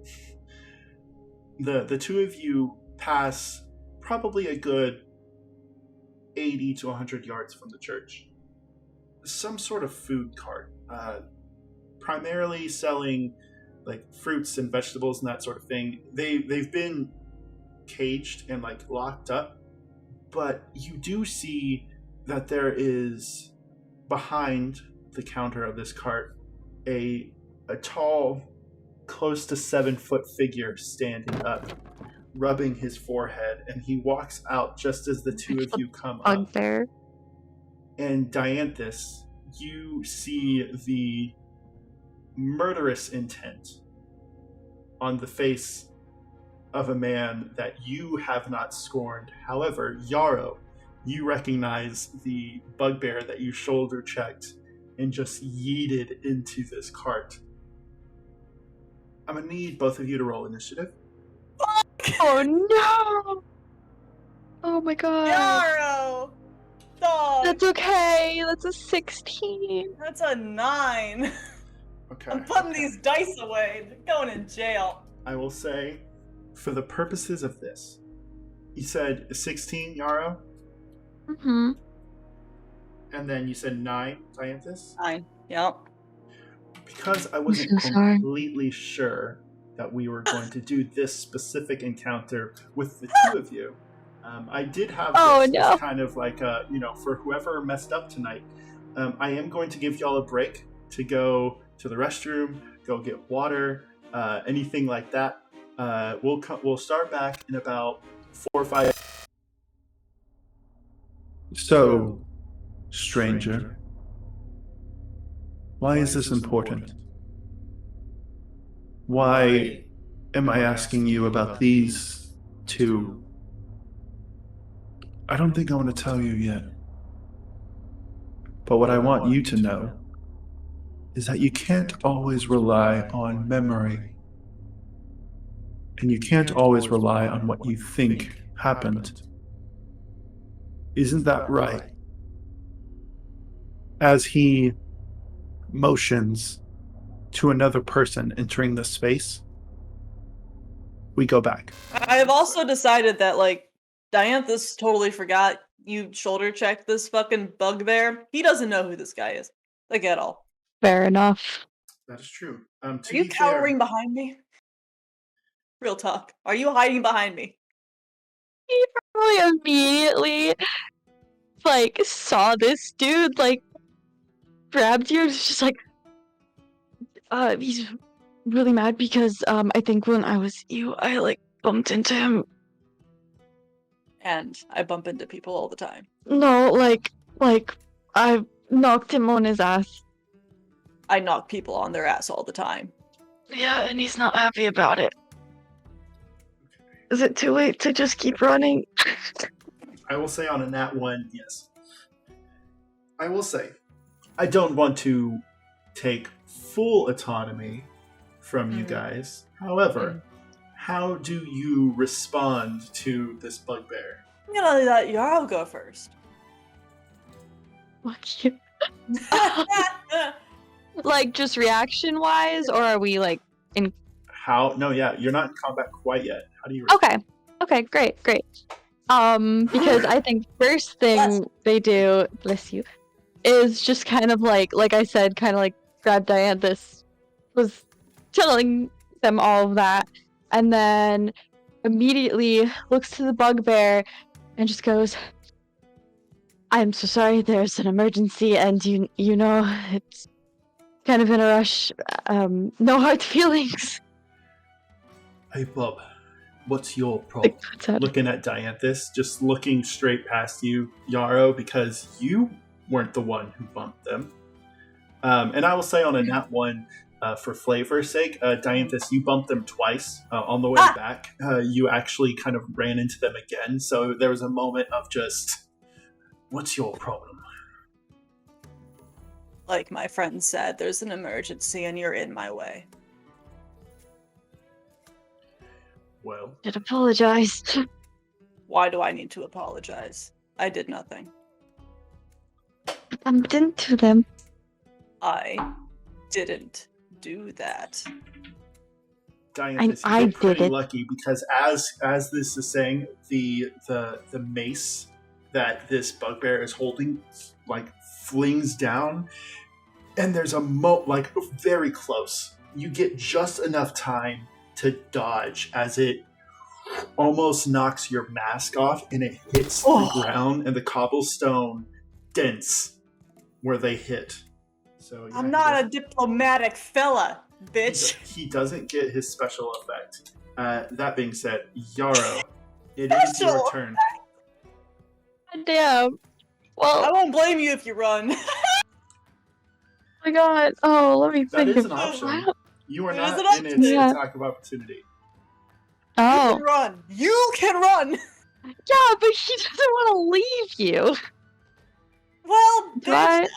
the two of you pass probably a good 80 to 100 yards from the church. Some sort of food cart, primarily selling fruits and vegetables and that sort of thing. They've been caged and locked up, but you do see that there is behind the counter of this cart a tall, close to 7-foot figure standing up, rubbing his forehead, and he walks out just as the two of you come up. Bugbear. And Dianthus, you see the murderous intent on the face of a man that you have not scorned. However, Yarrow, you recognize the bugbear that you shoulder checked and just yeeted into this cart. I'm gonna need both of you to roll initiative. Oh no! Oh my god. Yarrow! Dog! That's okay. That's a 16. That's a 9. Okay. I'm putting these dice away. They're going in jail. I will say, for the purposes of this, you said 16, Yarrow? Mm-hmm. And then you said 9, Dianthus? 9. Yep. Because I wasn't completely sure that we were going to do this specific encounter with the two of you, I did have Oh, this no. kind of like, for whoever messed up tonight, I am going to give y'all a break to go to the restroom, go get water, anything like that. We'll start back in about 4 or 5. So, stranger, why is this important? Why am I asking you about these two? I don't think I want to tell you yet. But what I want you to know is that you can't always rely on memory. And you can't always rely on what you think happened. Isn't that right? As he motions to another person entering the space, we go back. I have also decided that, like, Dianthus totally forgot you shoulder checked this fucking bugbear. He doesn't know who this guy is. Like, at all. Fair enough. That is true. Are you cowering behind me? Real talk. Are you hiding behind me? He probably immediately, like, saw this dude, like, grabbed you and was just like, he's really mad because, I think when I was you, I, like, bumped into him. And I bump into people all the time. No, like, I knocked him on his ass. I knock people on their ass all the time. Yeah, and he's not happy about it. Is it too late to just keep running? I will say on a nat 1, yes. I will say, I don't want to take full autonomy from you guys. However, how do you respond to this bugbear? I'm gonna let Yarrow go first. Fuck you. Like, just reaction-wise, or are we, like, in... How? No, yeah, you're not in combat quite yet. How do you... Okay, great. Because I think first thing they do, bless you, is just kind of like I said, kind of like grab Dianthus, was telling them all of that, and then immediately looks to the bugbear and just goes, I'm so sorry, there's an emergency, and you know, it's kind of in a rush, no hard feelings. Hey, bub, what's your problem? Like, looking at Dianthus, just looking straight past you, Yarrow, because you weren't the one who bumped them. And I will say on a nat 1, for flavor's sake, Dianthus, you bumped them twice. On the way back, you actually kind of ran into them again, so there was a moment of just, what's your problem? Like my friend said, there's an emergency and you're in my way. Well, I should apologize. Why do I need to apologize? I did nothing. Bumped into them. I didn't do that. Dianthus, I you're pretty did it. lucky because as this is saying, the mace that this bugbear is holding, like, flings down, and there's a very close. You get just enough time to dodge as it almost knocks your mask off, and it hits the ground, and the cobblestone dents where they hit. So yeah, I'm not a diplomatic fella, bitch. He doesn't get his special effect. That being said, Yarrow, it is your turn. Damn. Well, I won't blame you if you run. oh my god. Oh, let me That think is an of option. You are It is not an in option. its Yeah. attack of opportunity. You Oh. can run. You can run. Yeah, but he doesn't want to leave you. Well, bitch, Right.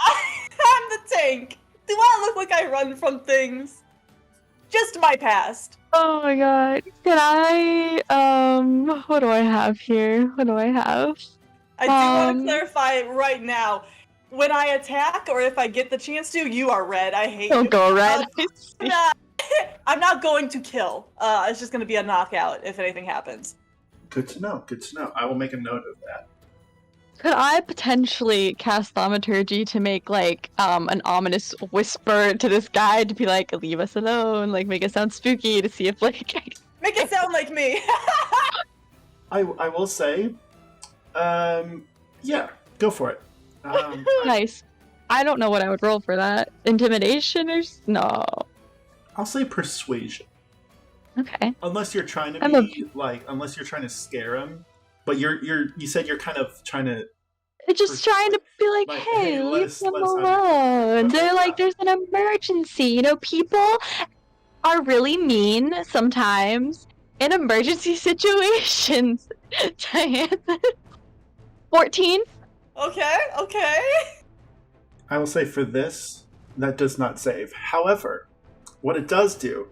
I'm the tank. Do I look like I run from things? Just my past. Oh my god. Can I, what do I have here? What do I have? I do want to clarify right now. When I attack, or if I get the chance to, you are red. I hate Don't you. go red. I'm not going to kill. It's just going to be a knockout if anything happens. Good to know. Good to know. I will make a note of that. Could I potentially cast thaumaturgy to make, like, an ominous whisper to this guy to be like, leave us alone, like, make it sound spooky to see if, like... Make it sound like me. I will say, Yeah, go for it. Nice. I don't know what I would roll for that. Intimidation or no? I'll say persuasion. Okay. Unless you're trying to I'm a- be unless you're trying to scare him, but you said you're kind of trying to. Just trying to be like, Like, hey, hey, let leave us them have your alone. Okay, They're like, yeah. there's an emergency. You know, people are really mean sometimes in emergency situations. Diane. 14? Okay. I will say for this, that does not save. However, what it does do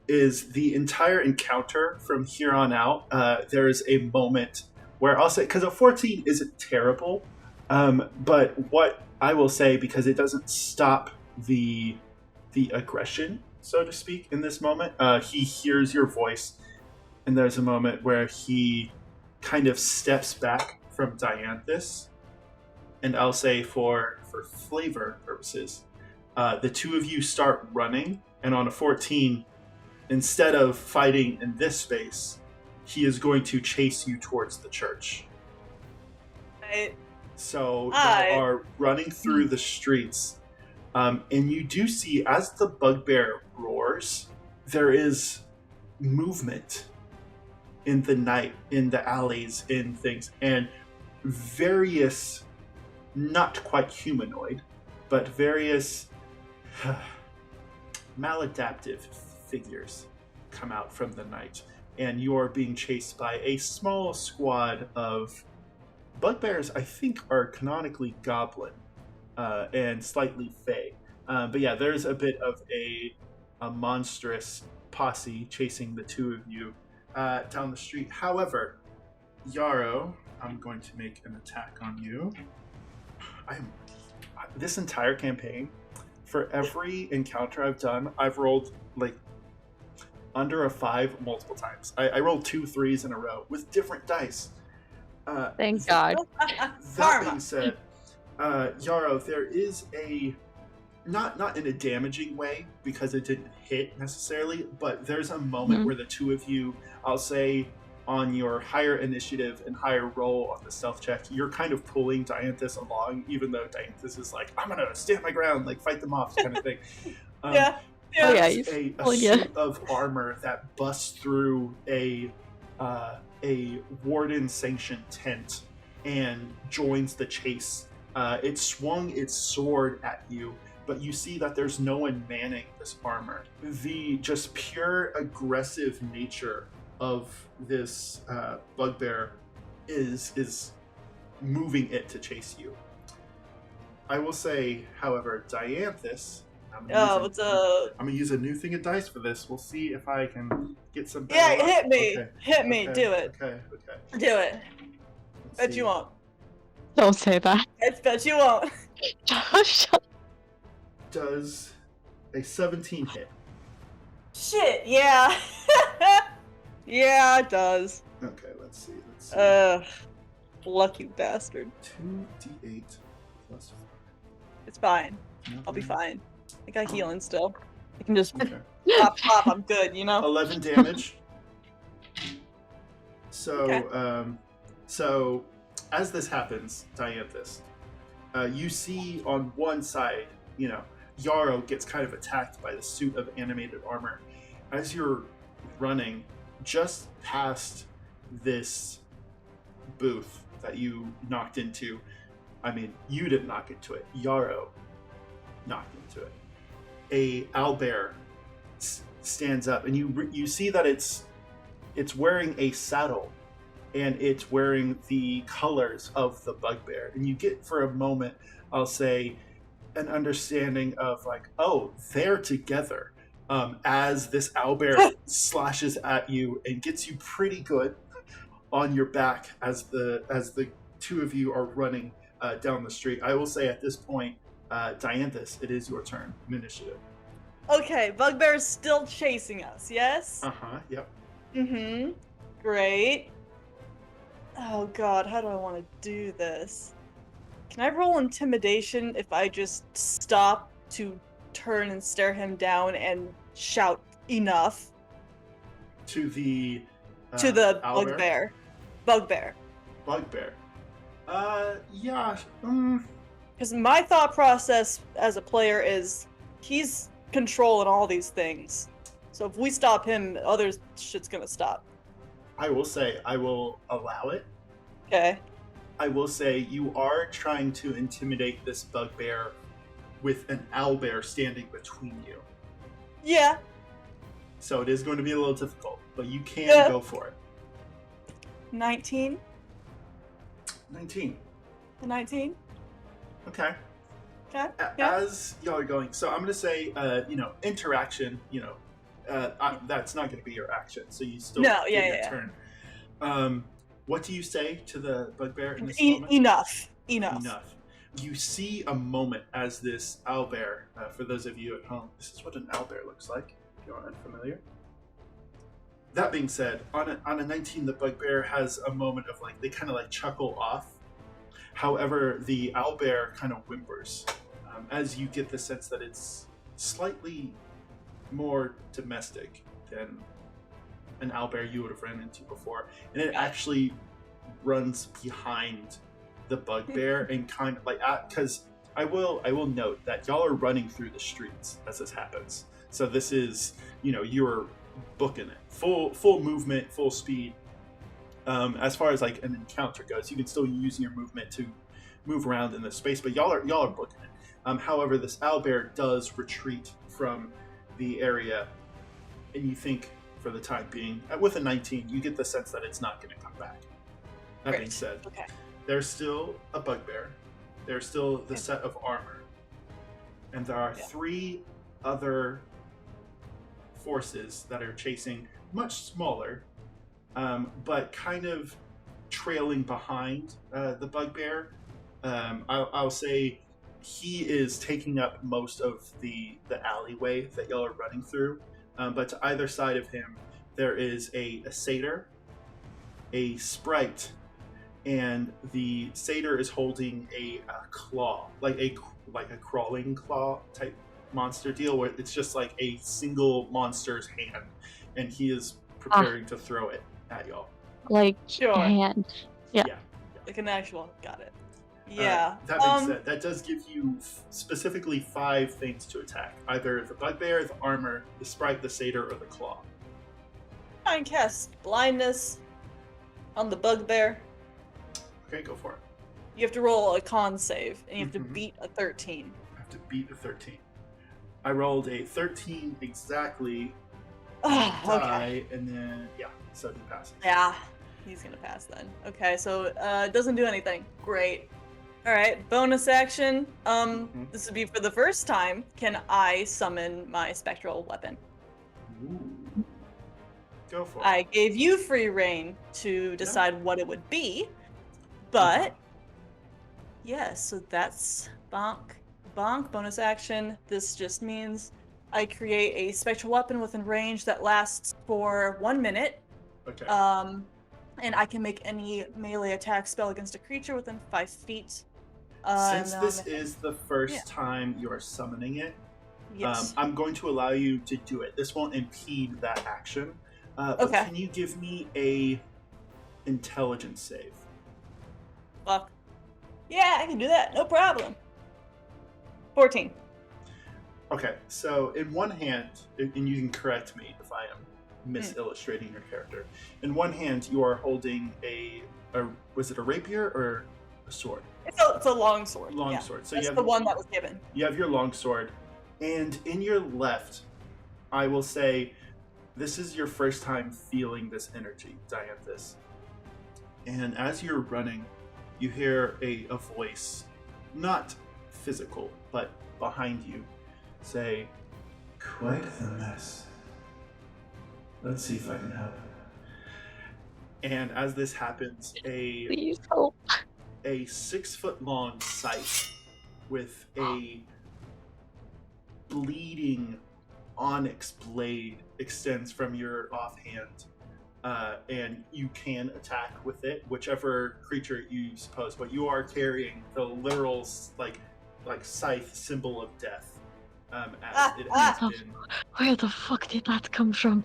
is the entire encounter from here on out, there is a moment where I'll say, because a 14 isn't terrible, but what I will say, because it doesn't stop the aggression, so to speak, in this moment, he hears your voice, and there's a moment where he kind of steps back from Dianthus, and I'll say for flavor purposes, the two of you start running, and on a 14, instead of fighting in this space, he is going to chase you towards the church. So you are running through the streets, and you do see, as the bugbear roars, there is movement in the night, in the alleys, in things, and various, not quite humanoid, but various maladaptive figures come out from the night, and you are being chased by a small squad of bugbears. I think are canonically goblin and slightly fey, but yeah, there's a bit of a monstrous posse chasing the two of you down the street. However, Yarrow, I'm going to make an attack on you. This entire campaign, for every encounter I've done, I've rolled like under a 5 multiple times. I rolled 2 3s in a row with different dice. Thank God. That being said, Yarrow, there is a not in a damaging way because it didn't hit necessarily, but there's a moment where the two of you, I'll say, on your higher initiative and higher roll on the stealth check, you're kind of pulling Dianthus along, even though Dianthus is like, I'm gonna stand my ground, like fight them off, kind of thing. Yeah. There's a suit of armor that busts through a warden-sanctioned tent and joins the chase. It swung its sword at you, but you see that there's no one manning this armor. The just pure aggressive nature of this bugbear is moving it to chase you. I will say, however, Dianthus, what's up? I'm gonna use a new thing of dice for this. We'll see if I can get some better Yeah, luck. hit me. Okay. Hit me. Okay. Do it. Okay. Do it. Let's Bet see. you won't. Don't say that. I bet you won't. Does a 17 hit? Shit, yeah. Yeah, it does. Okay, let's see. Lucky bastard. 2d8 plus 4. It's fine. Nothing. I'll be fine. I got healing still. I can just Okay. pop, I'm good, you know? 11 damage. So, Okay. So as this happens, Dianthus, you see on one side, Yarrow gets kind of attacked by the suit of animated armor. As you're running just past this booth that you knocked into, I mean, you didn't knock into it, Yarrow knocked into it. A owlbear stands up, and you see that it's wearing a saddle, and it's wearing the colors of the bugbear, and you get for a moment, I'll say, an understanding of like, oh, they're together. As this owlbear slashes at you and gets you pretty good on your back as the two of you are running down the street. I will say at this point, Dianthus, it is your turn. Initiative. Okay, Bugbear's still chasing us, yes? Yep. Mm-hmm. Great. Oh god, how do I want to do this? Can I roll intimidation if I just stop to turn and stare him down and shout enough? To the To the owlbear? bugbear. Bugbear. Yeah. Because my thought process as a player is he's controlling all these things. So if we stop him, other shit's gonna stop. I will say I will allow it. Okay. I will say you are trying to intimidate this bugbear with an owlbear standing between you. Yeah. So it is going to be a little difficult, but you can Yeah. go for it. 19. 19. 19. Okay. Okay. Yeah. As y'all are going, so I'm going to say, interaction, that's not going to be your action, so you still No, get yeah. turn. What do you say to the bugbear in this moment? Enough. You see a moment as this owlbear, for those of you at home, this is what an owlbear looks like, if you're unfamiliar. That being said, on a 19, the bugbear has a moment of they kind of chuckle off. However, the owlbear kind of whimpers as you get the sense that it's slightly more domestic than an owlbear you would have ran into before, and it actually runs behind the bugbear and kind of because I will note that y'all are running through the streets as this happens. So this is you're booking it full movement, full speed. As far as an encounter goes, you can still use your movement to move around in this space, but y'all are booking it. However, this owlbear does retreat from the area, and you think for the time being, with a 19, you get the sense that it's not going to come back. That being said, okay. There's still a bugbear. There's still the set of armor, and there are 3 other forces that are chasing, much smaller, but kind of trailing behind the bugbear. I'll say he is taking up most of the alleyway that y'all are running through, but to either side of him there is a satyr, a sprite, and the satyr is holding a claw, like a crawling claw type monster deal, where it's just a single monster's hand, and he is preparing to throw it at y'all. Sure. Hand. Yeah. Like an actual. Got it. Yeah. That being said, that does give you specifically 5 things to attack: either the bugbear, the armor, the sprite, the satyr, or the claw. I can cast blindness on the bugbear. Okay, go for it. You have to roll a con save, and you have to beat a 13. I have to beat a 13. I rolled a 13 exactly. Okay. And then so he passes. Yeah, he's gonna pass then. Okay, so it doesn't do anything. Great. All right, bonus action. This would be for the first time. Can I summon my spectral weapon? Ooh. Go for it. I gave you free reign to decide what it would be, but so that's bonk. Bonus action. This just means I create a spectral weapon within range that lasts for 1 minute. Okay. And I can make any melee attack spell against a creature within 5 feet. Since this is the first time you are summoning it, yes. I'm going to allow you to do it. This won't impede that action. But Okay. Can you give me a intelligence save? Fuck. Yeah, I can do that. No problem. 14. Okay, so in one hand, and you can correct me if I am misillustrating your character. In one hand, you are holding was it a rapier or a sword? It's a long sword. Long sword. So that's you have the one that was given. You have your long sword, and in your left, I will say, this is your first time feeling this energy, Dianthus. And as you're running, you hear a voice, not physical, but behind you, say, "Quite the mess. Let's see if I can help." And as this happens, Please help. a 6-foot-long scythe with a bleeding onyx blade extends from your offhand, and you can attack with it, whichever creature you suppose, but you are carrying the literal scythe symbol of death, as it has been. Where the fuck did that come from?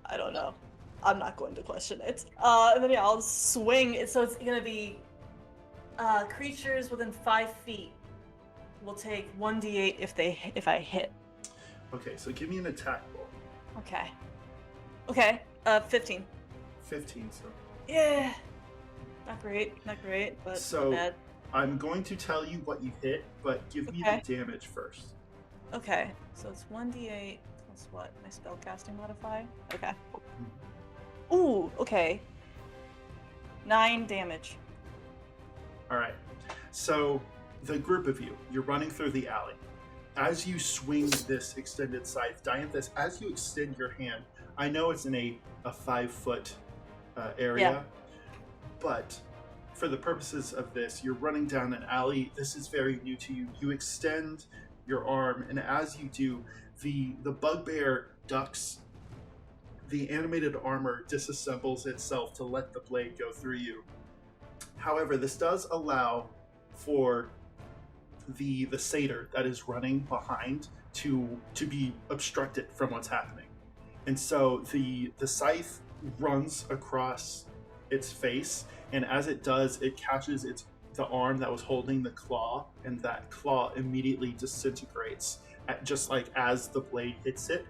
I don't know. I'm not going to question it. And then yeah, I'll swing it. So it's gonna be creatures within 5 feet will take 1d8 if I hit. Okay, so give me an attack roll. Okay. Okay. 15. 15. So. Yeah. Not great, but So- not bad. I'm going to tell you what you hit, but give me Okay. the damage first. Okay. So it's 1d8 plus what? My spellcasting modifier? Okay. Ooh, okay. 9 damage. All right. So the group of you, you're running through the alley. As you swing this extended scythe, Dianthus, as you extend your hand, I know it's in a 5-foot area, but for the purposes of this, you're running down an alley. This is very new to you. You extend your arm, and as you do, the bugbear ducks. The animated armor disassembles itself to let the blade go through you. However, this does allow for the satyr that is running behind to be obstructed from what's happening. And so the scythe runs across its face, and as it does, it catches the arm that was holding the claw, and that claw immediately disintegrates just like as the blade hits it.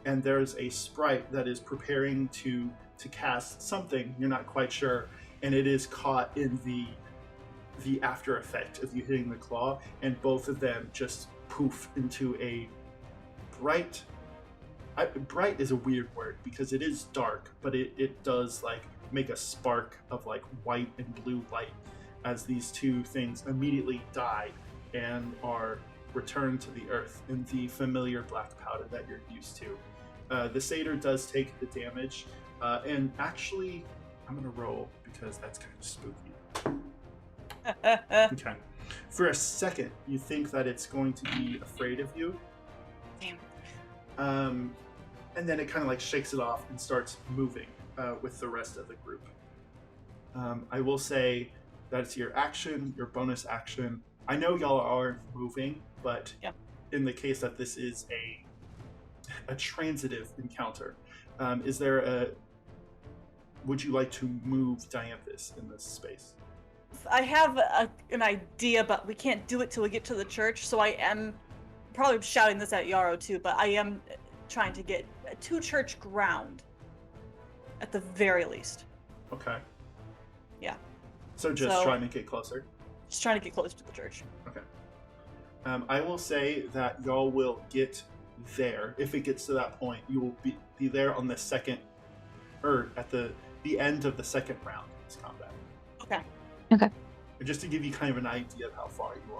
And there's a sprite that is preparing to cast something, you're not quite sure, and it is caught in the after effect of you hitting the claw, and both of them just poof into a bright is a weird word because it is dark, but it does like make a spark of like white and blue light as these two things immediately die and are returned to the earth in the familiar black powder that you're used to. The satyr does take the damage, and actually, I'm gonna roll because that's kind of spooky. Okay. For a second, you think that it's going to be afraid of you. Damn. And then it kind of like shakes it off and starts moving with the rest of the group. I will say that's your action, your bonus action. I know y'all are moving, but in the case that this is a transitive encounter, would you like to move Dianthus in this space? I have an idea, but we can't do it till we get to the church, so I am probably shouting this at Yarrow too, but I am trying to get to church ground at the very least. Okay. Yeah. So just trying to get closer? Just trying to get close to the church. Okay. I will say that y'all will get there. If it gets to that point, you will be there on the second, or at the end of the second round of this combat. Okay. Okay. Just to give you kind of an idea of how far you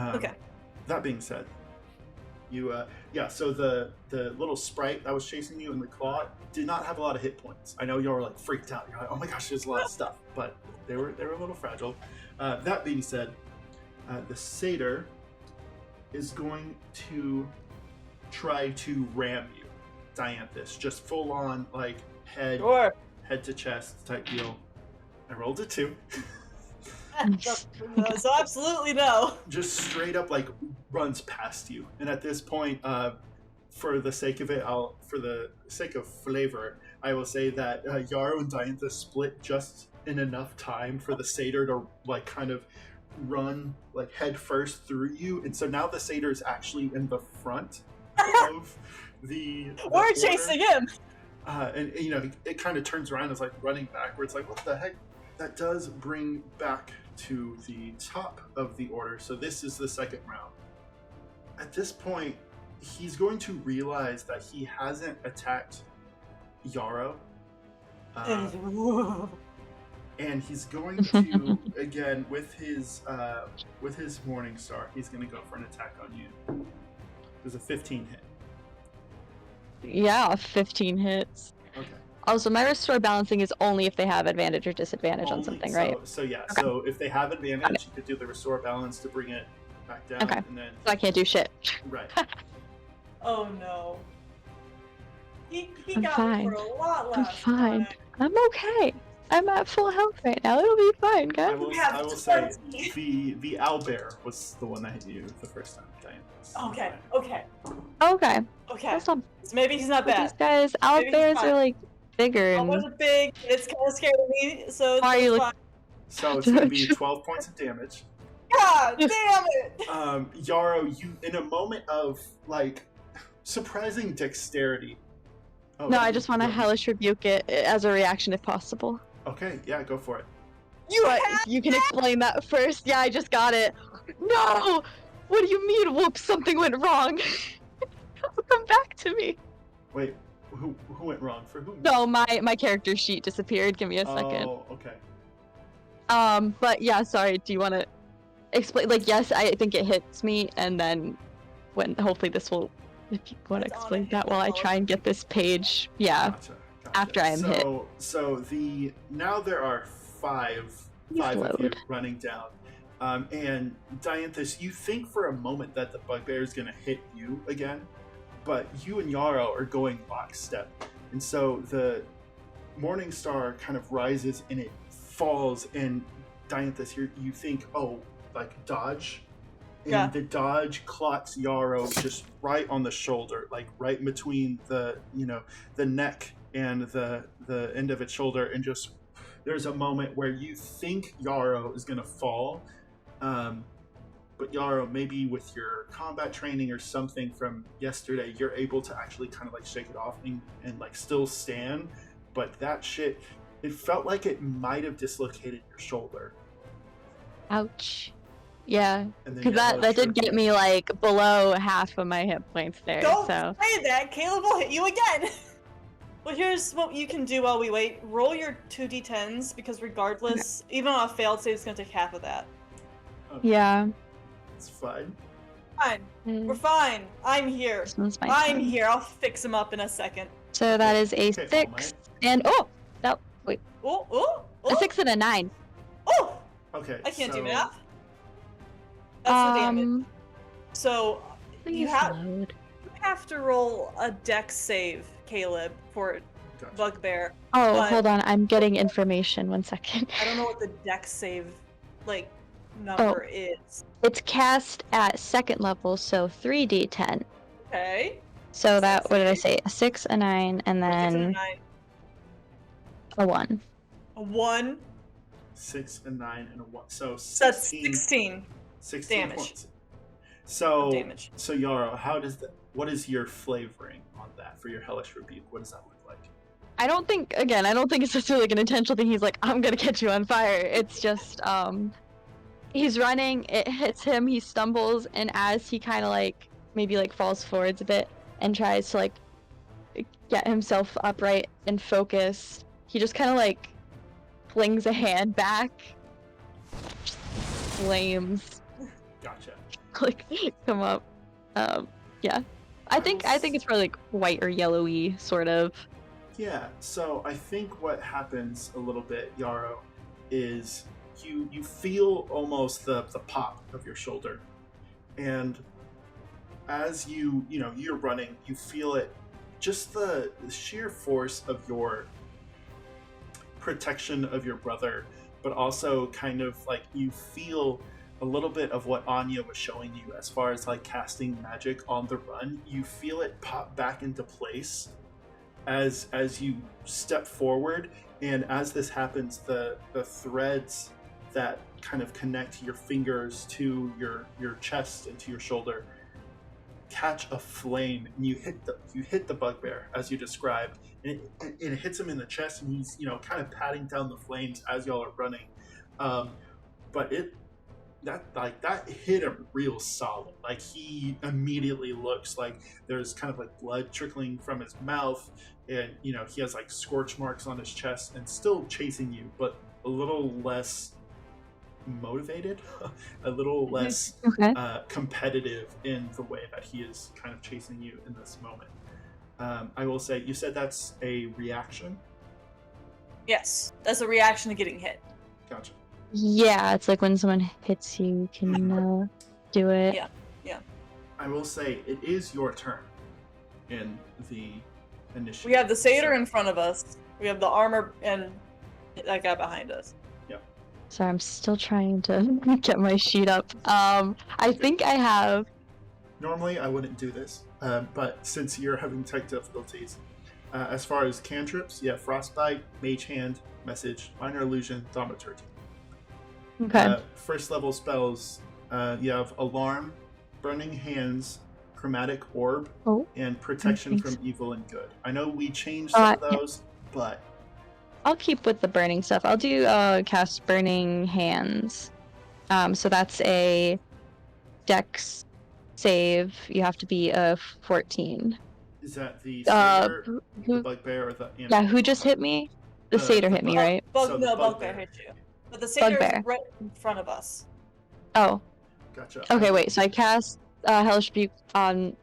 are. Okay. That being said, you so the little sprite that was chasing you in the claw did not have a lot of hit points. I know y'all were like freaked out. You're like, oh my gosh, there's a lot of stuff, but they were a little fragile. That being said, the satyr is going to try to ram you, Dianthus, just full on like head to chest type deal. I rolled a 2. So absolutely no. Just straight up like runs past you, and at this point, for the sake of it, for the sake of flavor, I will say that Yarrow and Dianthus split just in enough time for the satyr to like kind of run like head first through you, and so now the satyr is actually in the front of the We're order. chasing him. And you know, it kind of turns around and is like running backwards, like what the heck? That does bring back to the top of the order. So this is the second round. At this point, he's going to realize that he hasn't attacked Yarrow. And he's going to, again, with his Morning Star, he's going to go for an attack on you. There's a 15 hit. Yeah, 15 hits. Okay. Also, my restore balancing is only if they have advantage or disadvantage on something, right? So yeah, Okay. so if they have advantage, you could do the restore balance to bring it back down. Okay. And then, So I can't do shit. right. Oh no. He I'm got fine. me for a lot I'm last fine. time. I'm okay. I'm at full health right now. It'll be fine, guys. I will say the owlbear was the one that hit you the first time, Dianthus. Okay. Okay. Okay. Awesome. So maybe he's not But bad. these guys, Maybe he's owlbears fine. are like bigger. It And wasn't big. It's kind of scared of me, so Why are you fine. So it's going to be 12 points of damage. God damn it! Yarrow, you in a moment of like surprising dexterity. Oh, no, I just want to yeah. hellish rebuke it as a reaction if possible. Okay, yeah, go for it. But you can explain that first. Yeah, I just got it. No! What do you mean? Whoops! Something went wrong. Come back to me. Wait, who went wrong? For who? No, my character sheet disappeared. Give me a second. Oh, okay. But yeah, sorry. Do you want to explain? Like, yes, I think it hits me, and then when hopefully this will. If you want to It's on explain a that while I hit try and get this page, yeah, Gotcha. after I am hit. So now there are five of you load. running down, and Dianthus, you think for a moment that the bugbear is going to hit you again, but you and Yarrow are going lockstep, and so the Morning Star kind of rises and it falls, and Dianthus, you think, oh, like dodge. And Yeah. the dodge clocks Yarrow just right on the shoulder, like right in between the neck and the end of its shoulder, and just there's a moment where you think Yarrow is gonna fall, but Yarrow, maybe with your combat training or something from yesterday, you're able to actually kind of like shake it off and like still stand. But that shit, it felt like it might have dislocated your shoulder. Ouch. Yeah, And then because Yarrow that did tripped get you. me like below half of my hit points there. Don't So say that. Caleb will hit you again. Well, here's what you can do while we wait. Roll your 2d10s, because regardless, even on a failed save, it's going to take half of that. yeah. It's fine. Fine. We're fine. I'm here. This one's my I'm turn. here. I'll fix him up in a second. So that is a Okay, 6 and Oh, oh, a oh. 6 and a 9. Oh! Okay. I can't do so- math. That's the damage. So, you Please have load. to roll a dex save, Caleb, for Gotcha. Bugbear. Oh, but- hold on. I'm getting information. 1 second. I don't know what the dex save, number Oh. is. It's cast at 2nd level, so 3d10. Okay. So that, what did I say? A 6, a 9, and Six and a then 9. a 1. A 1. 6 and 9 and a 1. So So that's 16, 16 16 damage. points. So damage. So Yarrow, what is your flavoring on that for your hellish rebuke? What does that look like? I don't think it's necessarily like an intentional thing. He's like, I'm gonna catch you on fire. It's just, he's running, it hits him, he stumbles, and as he kind of like, maybe like falls forwards a bit and tries to like get himself upright and focused, he just kind of like flings a hand back. Just flames Gotcha. like come up. Yeah. I think it's probably like white or yellowy sort of. Yeah, so I think what happens a little bit, Yarrow, is you feel almost the pop of your shoulder. And as you're running, you feel it, just the sheer force of your protection of your brother, but also kind of like you feel a little bit of what Anya was showing you as far as like casting magic on the run. You feel it pop back into place as you step forward, and as this happens, the threads that kind of connect your fingers to your chest and to your shoulder catch a flame, and you hit the bugbear as you described, and it hits him in the chest, and he's kind of patting down the flames as y'all are running, but that hit him real solid. Like, he immediately looks like there's kind of like blood trickling from his mouth, and he has like scorch marks on his chest, and still chasing you, but a little less motivated, a little less Okay. competitive in the way that he is kind of chasing you in this moment. I will say, you said that's a reaction? Yes, that's a reaction to getting hit. Gotcha. Yeah, it's like when someone hits you, you can do it. Yeah. I will say, it is your turn in the initiative. We have the satyr in front of us. We have the armor and that guy behind us. Sorry, I'm still trying to get my sheet up. I think I have. Normally, I wouldn't do this, but since you're having tech difficulties, As far as cantrips, you have Frostbite, Mage Hand, Message, Minor Illusion, Thaumaturgy. Okay. First level spells, you have Alarm, Burning Hands, Chromatic Orb, and Protection from Evil and Good. I know we changed some of those, but I'll keep with the burning stuff. I'll do cast Burning Hands. So that's a Dex save. You have to be a 14. is that the satyr, the bugbear, or the animal? Yeah, who just hit me? The satyr hit me, right? Bugbear hit you. But the satyr is right in front of us. Oh. Gotcha. Okay, wait. So I cast Hellish Rebuke on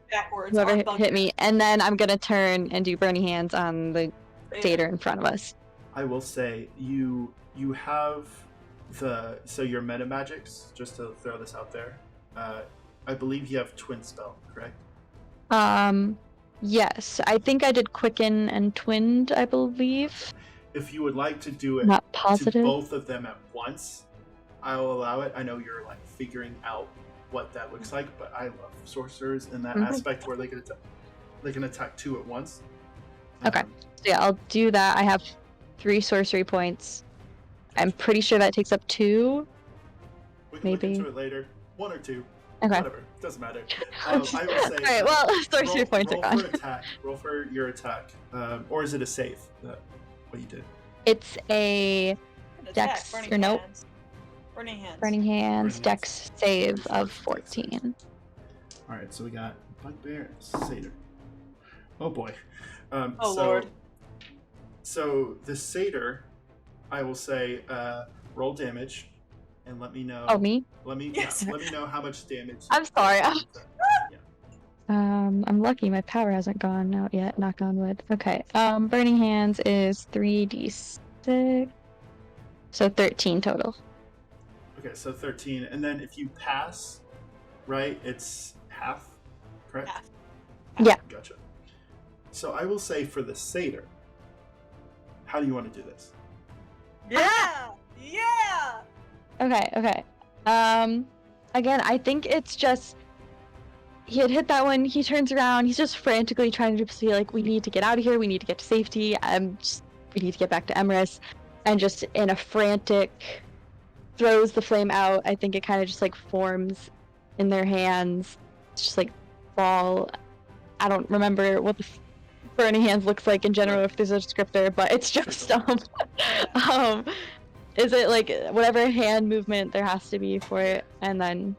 whoever hit me, and then I'm gonna turn and do Burning Hands on the satyr in front of us. I will say you have so your meta magics, just to throw this out there. I believe you have Twin Spell, correct? Yes. I think I did Quicken and Twinned, I believe. If you would like to do it Not positive. to both of them at once, I'll allow it. I know you're like figuring out what that looks like, but I love sorcerers in that aspect where they can attack two at once. Okay. So yeah, I'll do that. I have 3 sorcery points. I'm pretty sure that takes up 2. We can look into it later. 1 or 2. Okay. Whatever. Doesn't matter. I will say. Alright, well, sorcery points are gone. Roll for your attack. Or is it a save? What you did? It's a Dex, or nope. Burning Hands. Burning Hands, Dex save of 14. Alright, so we got Bugbear and Satyr. Oh boy. Lord. So the Satyr, I will say, roll damage and let me know. Oh, me? Let me know how much damage. I'm sorry. Yeah. I'm lucky my power hasn't gone out yet, knock on wood. Okay. Burning Hands is 3d6. So 13 total. Okay, so 13. And then if you pass, right, it's half, correct? Half. Yeah. Gotcha. So I will say for the Satyr, how do you want to do this? Yeah! Yeah! Okay. Again, I think it's just he had hit that one. He turns around. He's just frantically trying to just be like, "We need to get out of here. We need to get to safety. We need to get back to Emrys," and just in a frantic throws the flame out. I think it kind of just like forms in their hands. It's just like ball. I don't remember what the Burning Hands looks like in general, if there's a descriptor, but it's just is it like whatever hand movement there has to be for it, and then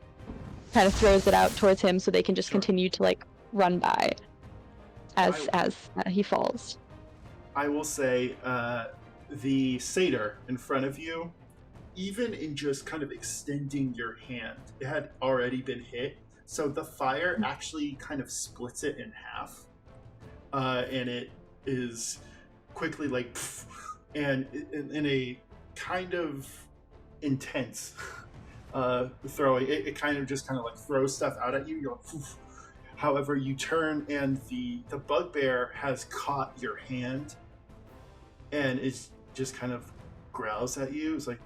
kind of throws it out towards him so they can just continue to like run by as he falls. I will say the Satyr in front of you, even in just kind of extending your hand, it had already been hit, so the fire actually kind of splits it in half, and it is quickly like and in a kind of intense throwing, it kind of like throws stuff out at you. You're like, poof. However, you turn and the bugbear has caught your hand, and it just kind of growls at you. It's like,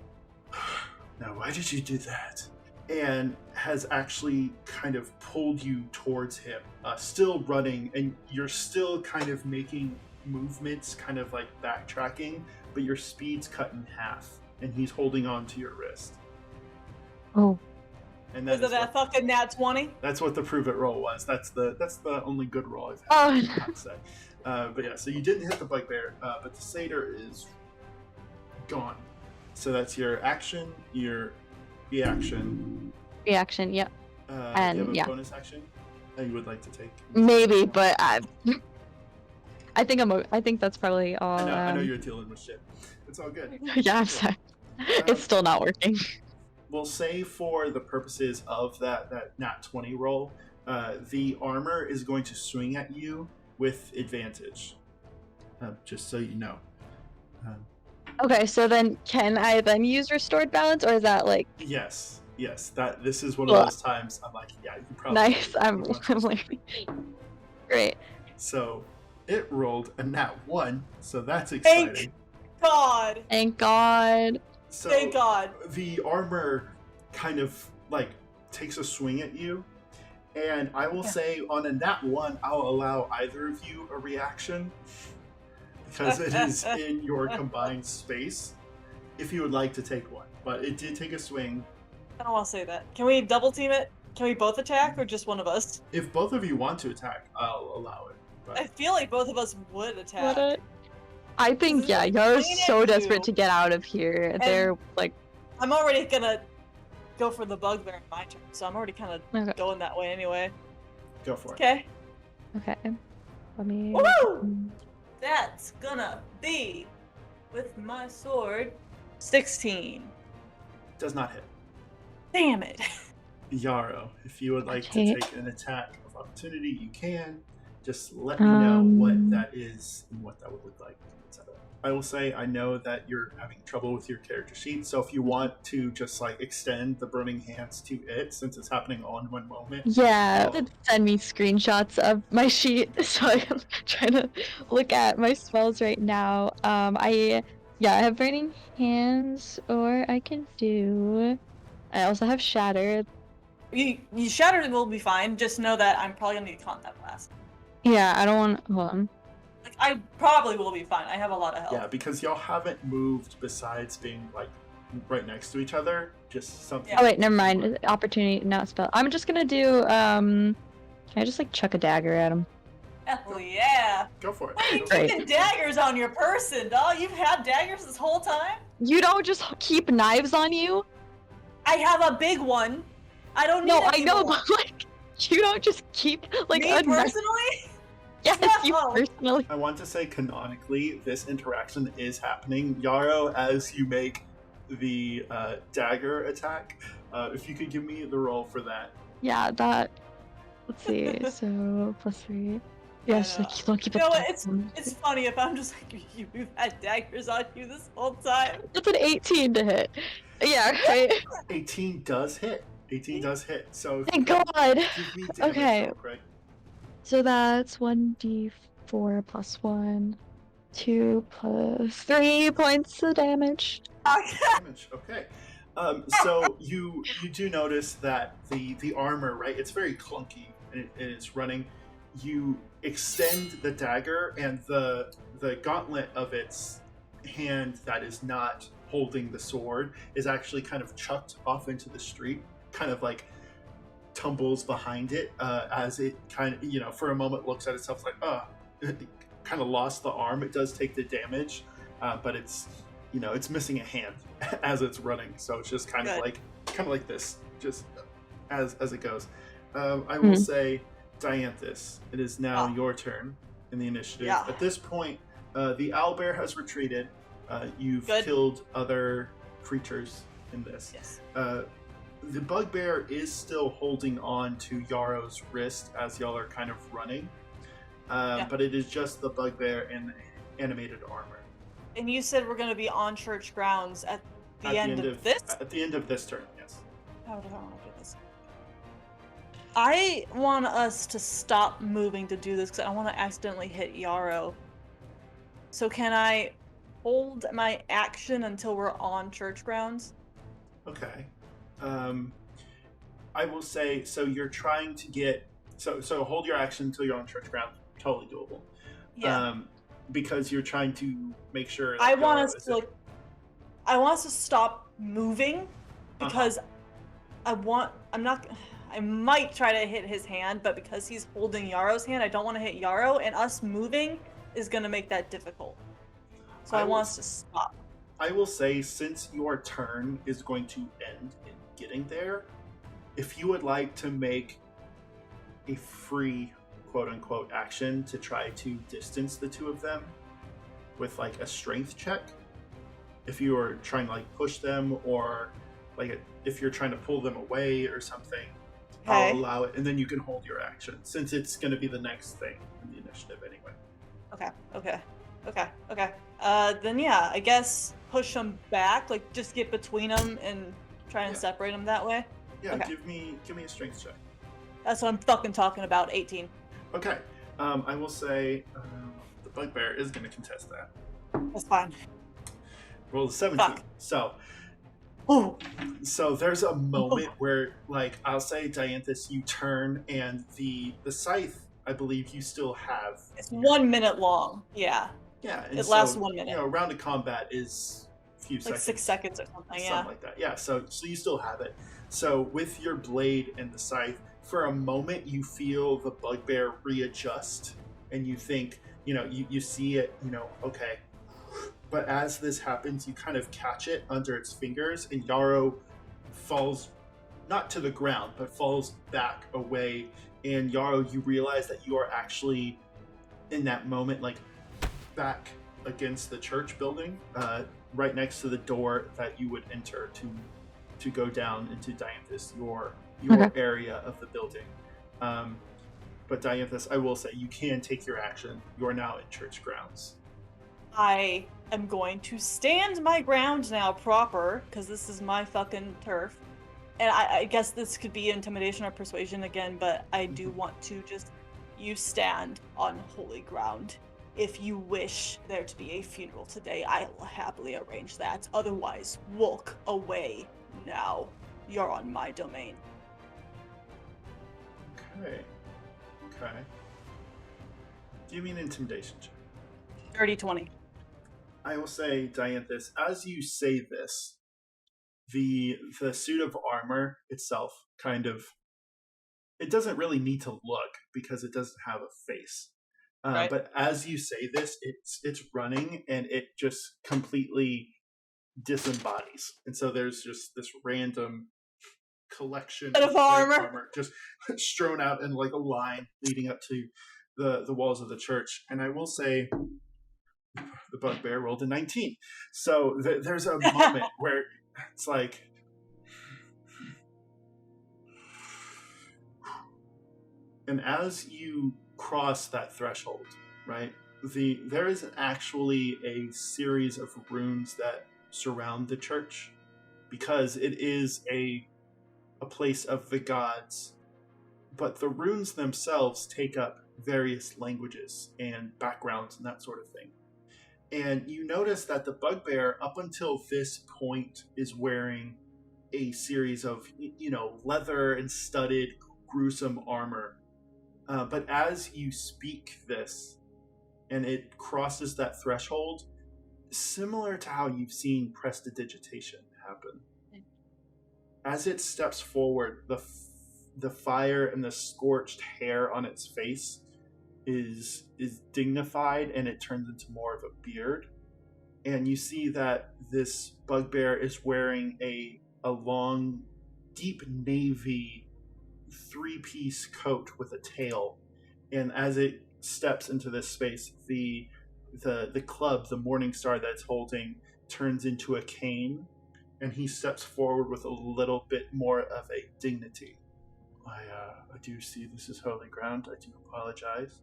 now why did you do that? And has actually kind of pulled you towards him, still running, and you're still kind of making movements, kind of like backtracking, but your speed's cut in half, and he's holding on to your wrist. Oh. And Was it that fucking nat 20? That's what the prove it roll was. That's the only good roll I've had. Oh. I'd say. But yeah, so you didn't hit the bugbear, but the Satyr is gone. So that's your action, your reaction. Reaction, yep. And do you have a bonus action that you would like to take? Maybe, but I think that's probably all. I know you're dealing with shit. It's all good. Yeah, I'm sorry. It's still not working. We'll say for the purposes of that nat 20 roll, the armor is going to swing at you with advantage. Just so you know. Okay, so then can I then use restored balance, or is that like? Yes. This is one of those times I'm like, yeah, you probably. Nice. I'm like, great. So it rolled a nat 1, so that's exciting. Thank God. So Thank God. The armor kind of like takes a swing at you, and I will say on a nat 1, I'll allow either of you a reaction. because it is in your combined space. If you would like to take one, but it did take a swing. I don't want to say that. Can we double team it? Can we both attack or just one of us? If both of you want to attack, I'll allow it. I But feel like both of us would attack. What I think, This yeah, is Yarrow's swinging so at you. desperate to get out of here. They're like, I'm already gonna go for the bugbear in my turn, so I'm already kind of okay. going that way anyway. go for it. Okay. Okay. Let me. Woo! That's gonna be with my sword 16. Does not hit. Damn it. Yarrow, if you would like Okay. to take an attack of opportunity, you can. Just let me know what that is and what that would look like, etc. I will say I know that you're having trouble with your character sheet, so if you want to just like extend the burning hands to it, since it's happening all in one moment. Yeah, Oh. send me screenshots of my sheet, so I'm trying to look at my spells right now. I have burning hands, or I can do. I also have shatter. You shattered will be fine. Just know that I'm probably gonna need contact blast. Yeah, I don't want. Hold on. Like I probably will be fine. I have a lot of health. Yeah, because y'all haven't moved besides being like right next to each other. Just something. Yeah. Oh wait, never mind. Opportunity, not spell. I'm just gonna do. Can I just like chuck a dagger at him? Hell yeah. Go for it. Why are you Go for it. Great. keeping daggers on your person, dog? You've had daggers this whole time? You don't just keep knives on you. I have a big one. I don't need No, I any know, more. but like, you don't just keep like Me a knife. personally? Yes, you No. personally. I want to say canonically, this interaction is happening. Yarrow, as you make the dagger attack, if you could give me the roll for that. Yeah, that. Let's see. So +3. Yes, know. like you don't keep You know a what? It's funny if I'm just like, you've had daggers on you this whole time. It's an 18 to hit. Yeah, right. 18 does hit. 18 does hit. So if Thank you could God. give me damage Okay. real quick. So that's 1d4 plus 1, 2 plus 3 points of damage. Damage. Okay. So you do notice that the armor, right? It's very clunky and it is running. You extend the dagger, and the gauntlet of its hand that is not holding the sword is actually kind of chucked off into the street, kind of like tumbles behind it as it kind of, for a moment looks at itself like, it kind of lost the arm. It does take the damage, but it's it's missing a hand as it's running, so it's just kind of like this, just as it goes. I will say, Dianthus, it is now your turn in the initiative. Yeah. At this point, the owlbear has retreated. You've Good. killed other creatures in this. Yes. The bugbear is still holding on to Yarrow's wrist as y'all are kind of running, but it is just the bugbear in the animated armor. And you said we're gonna be on church grounds at the end of this? At the end of this turn, yes. How do I want to do this? I want us to stop moving to do this because I want to accidentally hit Yarrow. So can I hold my action until we're on church grounds? Okay. I will say, so you're trying to get, so hold your action until you're on church ground. Totally doable. Yeah. Because you're trying to make sure. I want Yarrow us is to I want us to stop moving because I might try to hit his hand, but because he's holding Yarrow's hand, I don't want to hit Yarrow, and us moving is going to make that difficult. So I want us to stop. I will say, since your turn is going to end in getting there, if you would like to make a free quote-unquote action to try to distance the two of them with like a strength check, if you are trying to like push them, or like if you're trying to pull them away or something, I'll allow it, and then you can hold your action since it's going to be the next thing in the initiative anyway. Okay. Then yeah, I guess push them back, like just get between them and try and separate them that way. Yeah, Okay. give me a strength check. That's what I'm fucking talking about. 18. Okay, I will say the bugbear is going to contest that. That's fine. Roll a 17. Fuck. So there's a moment where, like, I'll say, Dianthus, you turn, and the scythe, I believe you still have. It's 1 minute long. Yeah. Yeah, and It lasts so, 1 minute. round of combat is a few Like seconds. 6 seconds or something, yeah. Something like that. Yeah, so you still have it. So with your blade and the scythe, for a moment you feel the bugbear readjust, and you think, you see it, okay. But as this happens, you kind of catch it under its fingers, and Yarrow falls not to the ground, but falls back away. And Yarrow, you realize that you are actually in that moment, like back against the church building, right next to the door that you would enter to go down into Dianthus, your Okay. area of the building. But Dianthus, I will say, you can take your action. You are now in church grounds. I am going to stand my ground now proper, because this is my fucking turf. And I guess this could be intimidation or persuasion again, but I do want to just, you stand on holy ground. If you wish there to be a funeral today, I will happily arrange that. Otherwise, walk away now. You're on my domain. Okay. Give me an intimidation check. 30-20. I will say, Dianthus, as you say this, the suit of armor itself kind of, it doesn't really need to look because it doesn't have a face. Right. But as you say this, it's running, and it just completely disembodies. And so there's just this random collection of armor just strewn out in like a line leading up to the walls of the church. And I will say, the bugbear rolled a 19. So there's a moment where it's like, and as you cross that threshold, right, there is actually a series of runes that surround the church, because it is a place of the gods, but the runes themselves take up various languages and backgrounds and that sort of thing. And you notice that the bugbear, up until this point, is wearing a series of, leather and studded, gruesome armor. But as you speak this, and it crosses that threshold, similar to how you've seen prestidigitation happen, as it steps forward, the fire and the scorched hair on its face is dignified, and it turns into more of a beard. And you see that this bugbear is wearing a long, deep navy 3-piece coat with a tail. And as it steps into this space, the club, the morning star that it's holding, turns into a cane, and he steps forward with a little bit more of a dignity. I do see this is holy ground. I do apologize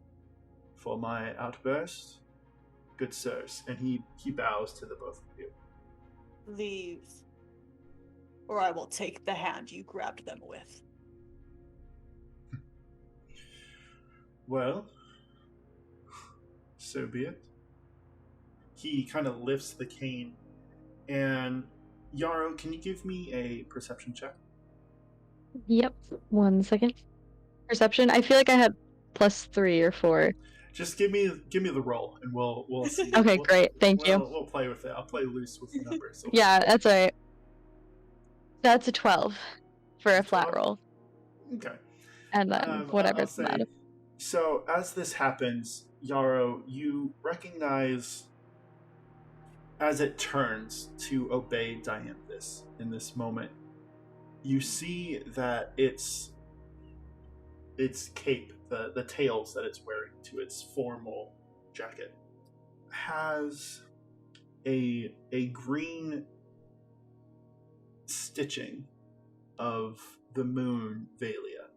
for my outburst, good sirs. And he bows to the both of you. Leave, or I will take the hand you grabbed them with. Well, so be it. He kind of lifts the cane, and Yarrow, can you give me a perception check? Yep. 1 second. Perception. I feel like I had +3 or 4. Just give me the roll, and we'll see. Okay, great. Thank you. We'll play with it. I'll play loose with the numbers. Yeah, that's all right. That's a 12 for a flat 12? roll. Okay. And then whatever's I'll say, out of. so as this happens, Yarrow, you recognize, as it turns to obey Dianthus in this moment, you see that its cape, the tails that it's wearing to its formal jacket, has a green stitching of the moon Valia.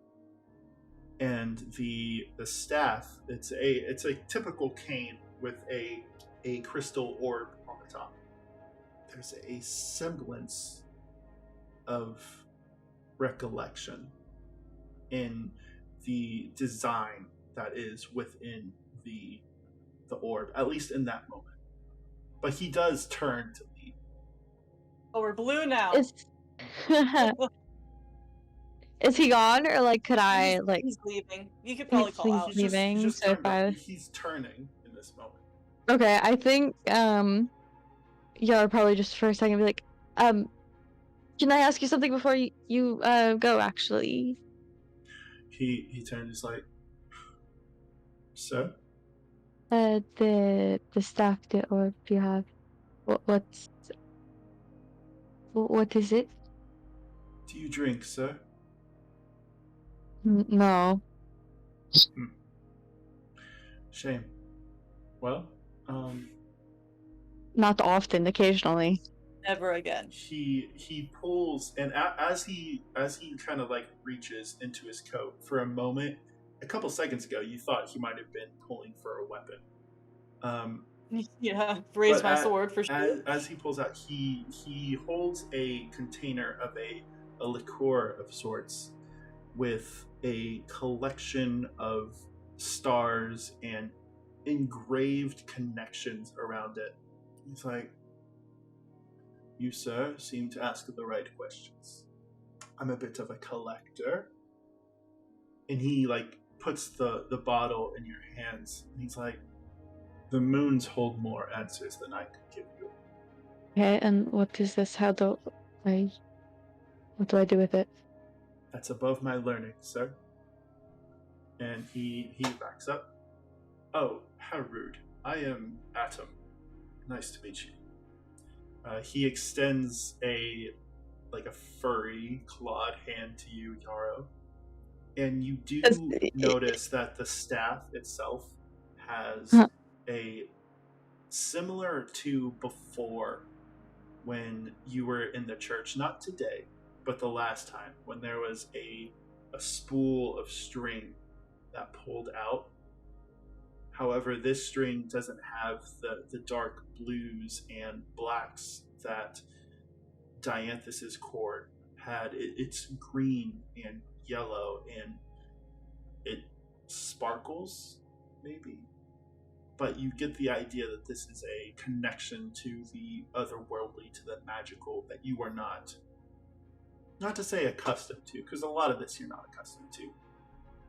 And the staff, it's a typical cane with a crystal orb on the top. There's a semblance of recollection in the design that is within the orb, at least in that moment. But he does turn to leave. Oh, we're blue now. Is he gone, or like could I like? He's leaving. You could probably call out. Leaving. He's So if I he's turning in this moment. Okay, I think Yara probably just for a second be like, can I ask you something before you go actually? He turns, he's like, sir, The staff that orb you have. What is it? do you drink, sir? No. Shame. Well, Not often, occasionally. Never again. he pulls, and as he kind of like reaches into his coat for a moment, a couple seconds ago you thought he might have been pulling for a weapon. Yeah, raise But my sword for sure. as he pulls out, he holds a container of a liqueur of sorts with a collection of stars and engraved connections around it. He's like, you, sir, seem to ask the right questions. I'm a bit of a collector. And he like puts the bottle in your hands, and he's like, the moons hold more answers than I could give you. Okay, and what is this? What do I do with it? That's above my learning, sir. And he backs up. Oh, how rude. I am Atom. Nice to meet you. He extends a furry clawed hand to you, Yarrow. And you do notice that the staff itself has a similar to before when you were in the church, not today, but the last time, when there was a spool of string that pulled out. However, this string doesn't have the dark blues and blacks that Dianthus's cord had. It's green and yellow, and it sparkles, maybe. But you get the idea that this is a connection to the otherworldly, to the magical, that you are not to say accustomed to, because a lot of this you're not accustomed to.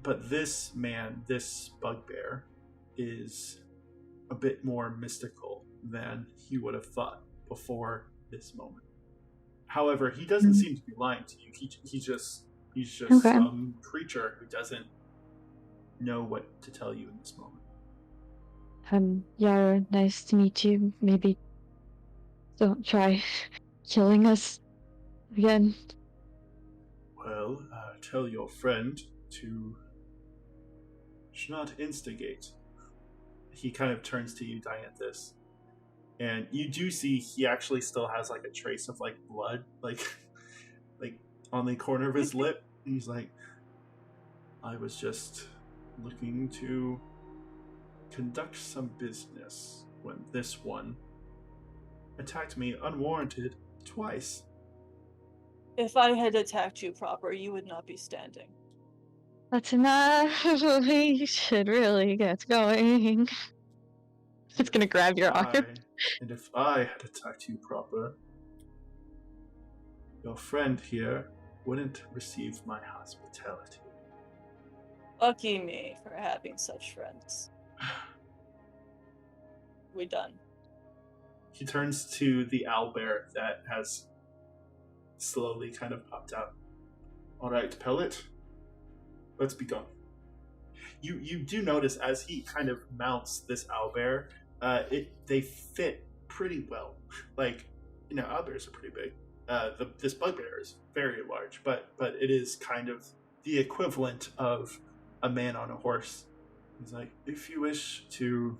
But this man, this bugbear, is a bit more mystical than he would have thought before this moment. However, he doesn't seem to be lying to you. He's just okay. Some creature who doesn't know what to tell you in this moment. Yara, nice to meet you. Maybe don't try killing us again. Well, tell your friend to not instigate. He kind of turns to you, Dianthus, and you do see he actually still has like a trace of like blood, like on the corner of his lip. And he's like, I was just looking to conduct some business when this one attacked me unwarranted twice. If I had attacked you proper, you would not be standing. That's enough. We should really get going. It's gonna grab your arm. And if I had attacked you proper, your friend here wouldn't receive my hospitality. Lucky me for having such friends. We done. He turns to the owlbear that has slowly kind of popped out. All right, Pellet, let's be gone. You do notice as he kind of mounts this owlbear, they fit pretty well. Like, owlbears are pretty big. This bugbear is very large, but it is kind of the equivalent of a man on a horse. He's like, if you wish to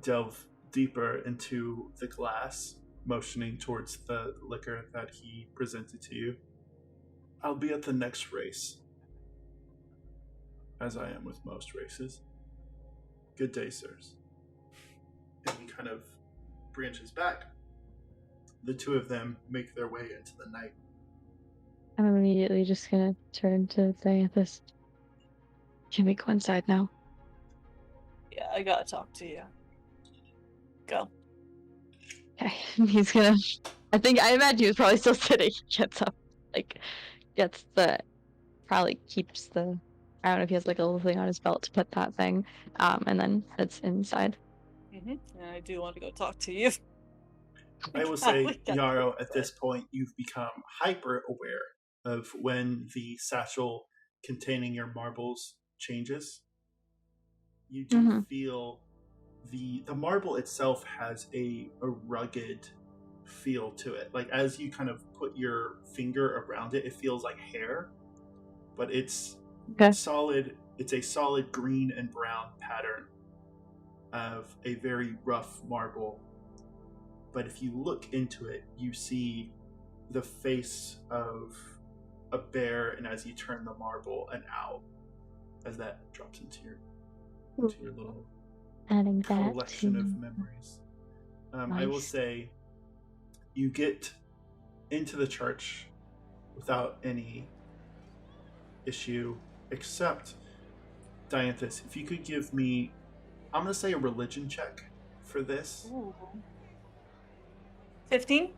delve deeper into the glass, motioning towards the liquor that he presented to you, I'll be at the next race, as I am with most races. Good day, sirs. And he kind of branches back. The two of them make their way into the night. I'm immediately just gonna turn to Dianthus. Can we go inside now? Yeah, I gotta talk to you. Go. Okay, he's gonna. I imagine he was probably still sitting. Gets up, probably keeps the. I don't know if he has like a little thing on his belt to put that thing, and then heads inside. And I do want to go talk to you. I will We say, got Yarrow, this, at this point, you've become hyper aware of when the satchel containing your marbles changes. You do Mhm. feel the marble itself has a rugged feel to it. Like as you kind of put your finger around it, it feels like hair, but it's Okay. solid. It's a solid green and brown pattern of a very rough marble. But if you look into it, you see the face of a bear, and as you turn the marble, an owl, as that drops into your little Adding that collection to of memories. I will nice. say you get into the church without any issue, except Dianthus, if you could give me, I'm going to say a religion check for this. Ooh. 15?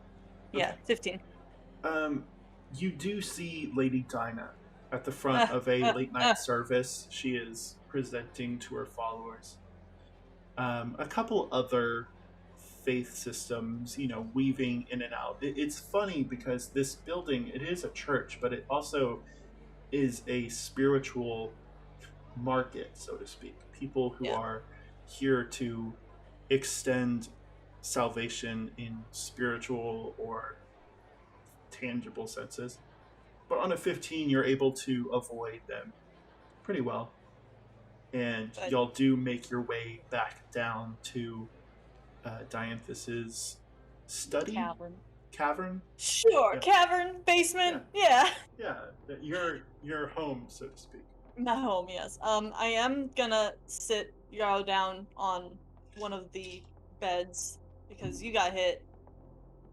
Yeah, Okay. 15. You do see Lady Dinah at the front of a late night service. She is presenting to her followers. A couple other faith systems, weaving in and out. It's funny because this building, it is a church, but it also is a spiritual market, so to speak. People who Yeah. are here to extend salvation in spiritual or tangible senses. But on a 15, you're able to avoid them pretty well. And But y'all do make your way back down to Dianthus's study? Cavern? Sure, Yeah. cavern, basement, yeah. Yeah, your home, so to speak. My home, yes. I am gonna sit Yarrow down on one of the beds because you got hit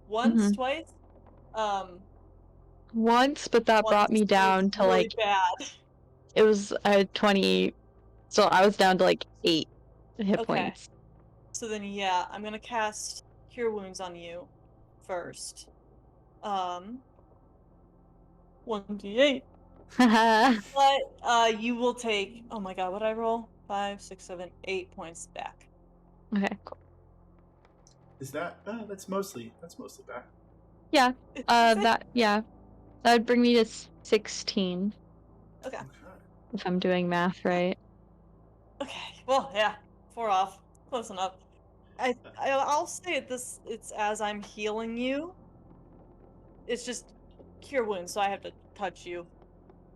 once, Mhm. twice. Once, but that Once brought me it was down to really like bad. it was 20, so I was down to like 8 hit Okay. points. So then, yeah, I'm gonna cast Cure Wounds on you first. 1d8. But you will take. Oh my god, what did I roll? 5, 6, 7, 8 points back. Okay, cool. Is that that's mostly back. Yeah. Is it? That would bring me to 16 Okay. Okay. if I'm doing math right. Okay. Well, yeah. 4 off. Close enough. I'll say it. It's as I'm healing you. It's just Cure Wounds, so I have to touch you.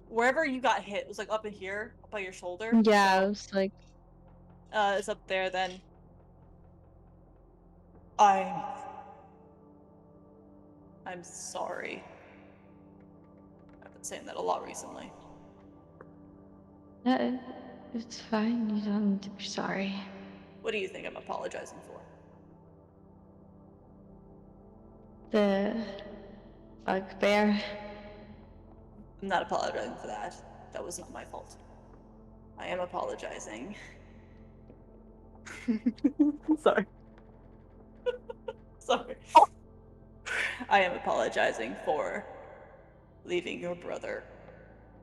Wherever you got hit, it was like up in here, up by your shoulder. Yeah, So it was like it's up there then. I'm sorry. I've been saying that a lot recently. it's fine. You don't need to be sorry. What do you think I'm apologizing for? The bugbear. I'm not apologizing for that. That was not my fault. I am apologizing. Sorry. Sorry. I am apologizing for leaving your brother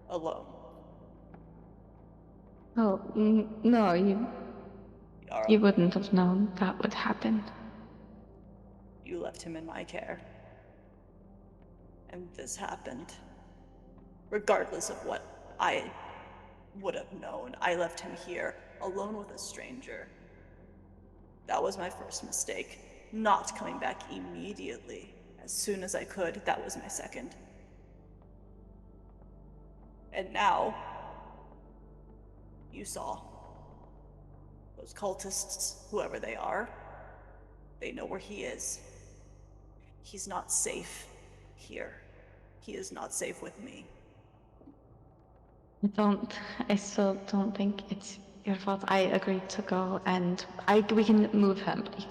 alone. Oh, no, Yarrow, you wouldn't have known that would happen. you left him in my care. And this happened. Regardless of what I would have known, I left him here, alone with a stranger. That was my first mistake. Not coming back immediately. As soon as I could, that was my second. And now, you saw. Those cultists, whoever they are, they know where he is. He's not safe here. He is not safe with me. I still don't think it's your fault. I agreed to go, and we can move him. He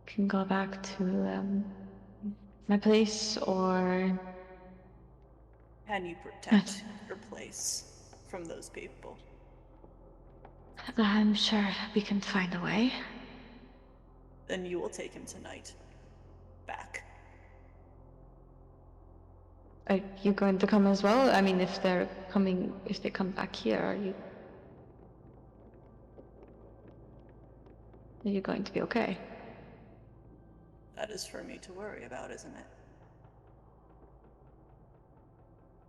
can go back to my place, or Can you protect your place from those people? I'm sure we can find a way. Then you will take him tonight. Back. Are you going to come as well? I mean, if they come back here, are you? Are you going to be okay? That is for me to worry about, isn't it?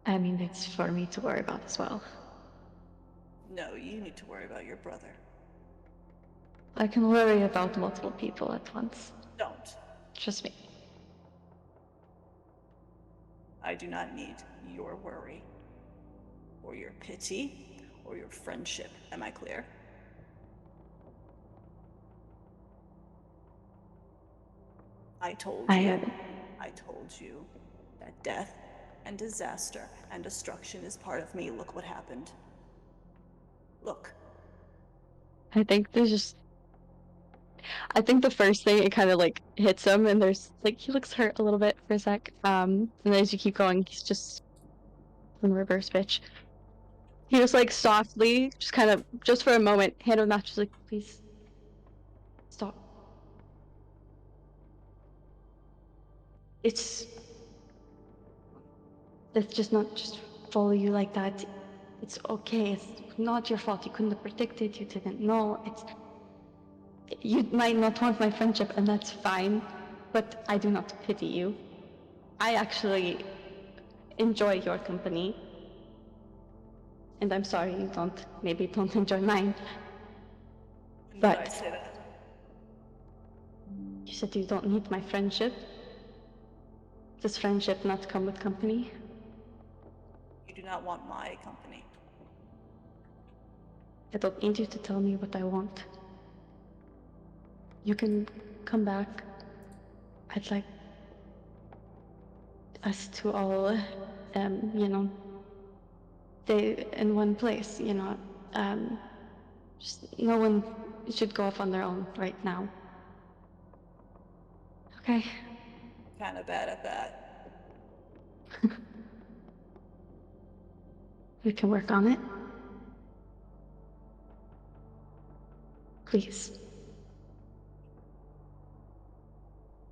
I mean, it's for me to worry about as well. No, you need to worry about your brother. I can worry about multiple people at once. Don't. Trust me. I do not need your worry, or your pity, or your friendship. Am I clear? I told you that death and disaster and destruction is part of me. Look what happened. Look. I think I think the first thing, it kind of like hits him, and there's like, he looks hurt a little bit for a sec. And then as you keep going, he's just in reverse pitch. He just like softly, just kind of, just for a moment, hand on that, just like, please stop. It's just not just follow you like that. It's okay. It's not your fault. You couldn't have predicted. You didn't know. You might not want my friendship, and that's fine. But I do not pity you. I actually enjoy your company. And I'm sorry you maybe don't enjoy mine. When But did I say that? You said you don't need my friendship. Does friendship not come with company? You do not want my company. I don't need you to tell me what I want. You can come back. I'd like us to all, stay in one place, just no one should go off on their own right now. Okay? Kind of bad at that. We can work on it. Please.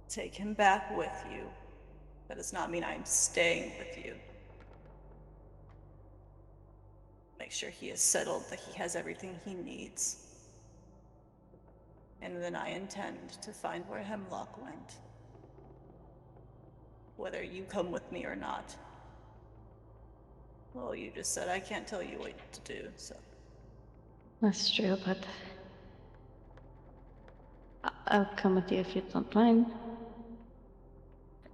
Take him back with you. That does not mean I'm staying with you. Make sure he is settled, that he has everything he needs. And then I intend to find where Hemlock went. Whether you come with me or not. Well, you just said I can't tell you what to do, so. That's true, but I'll come with you if you don't mind.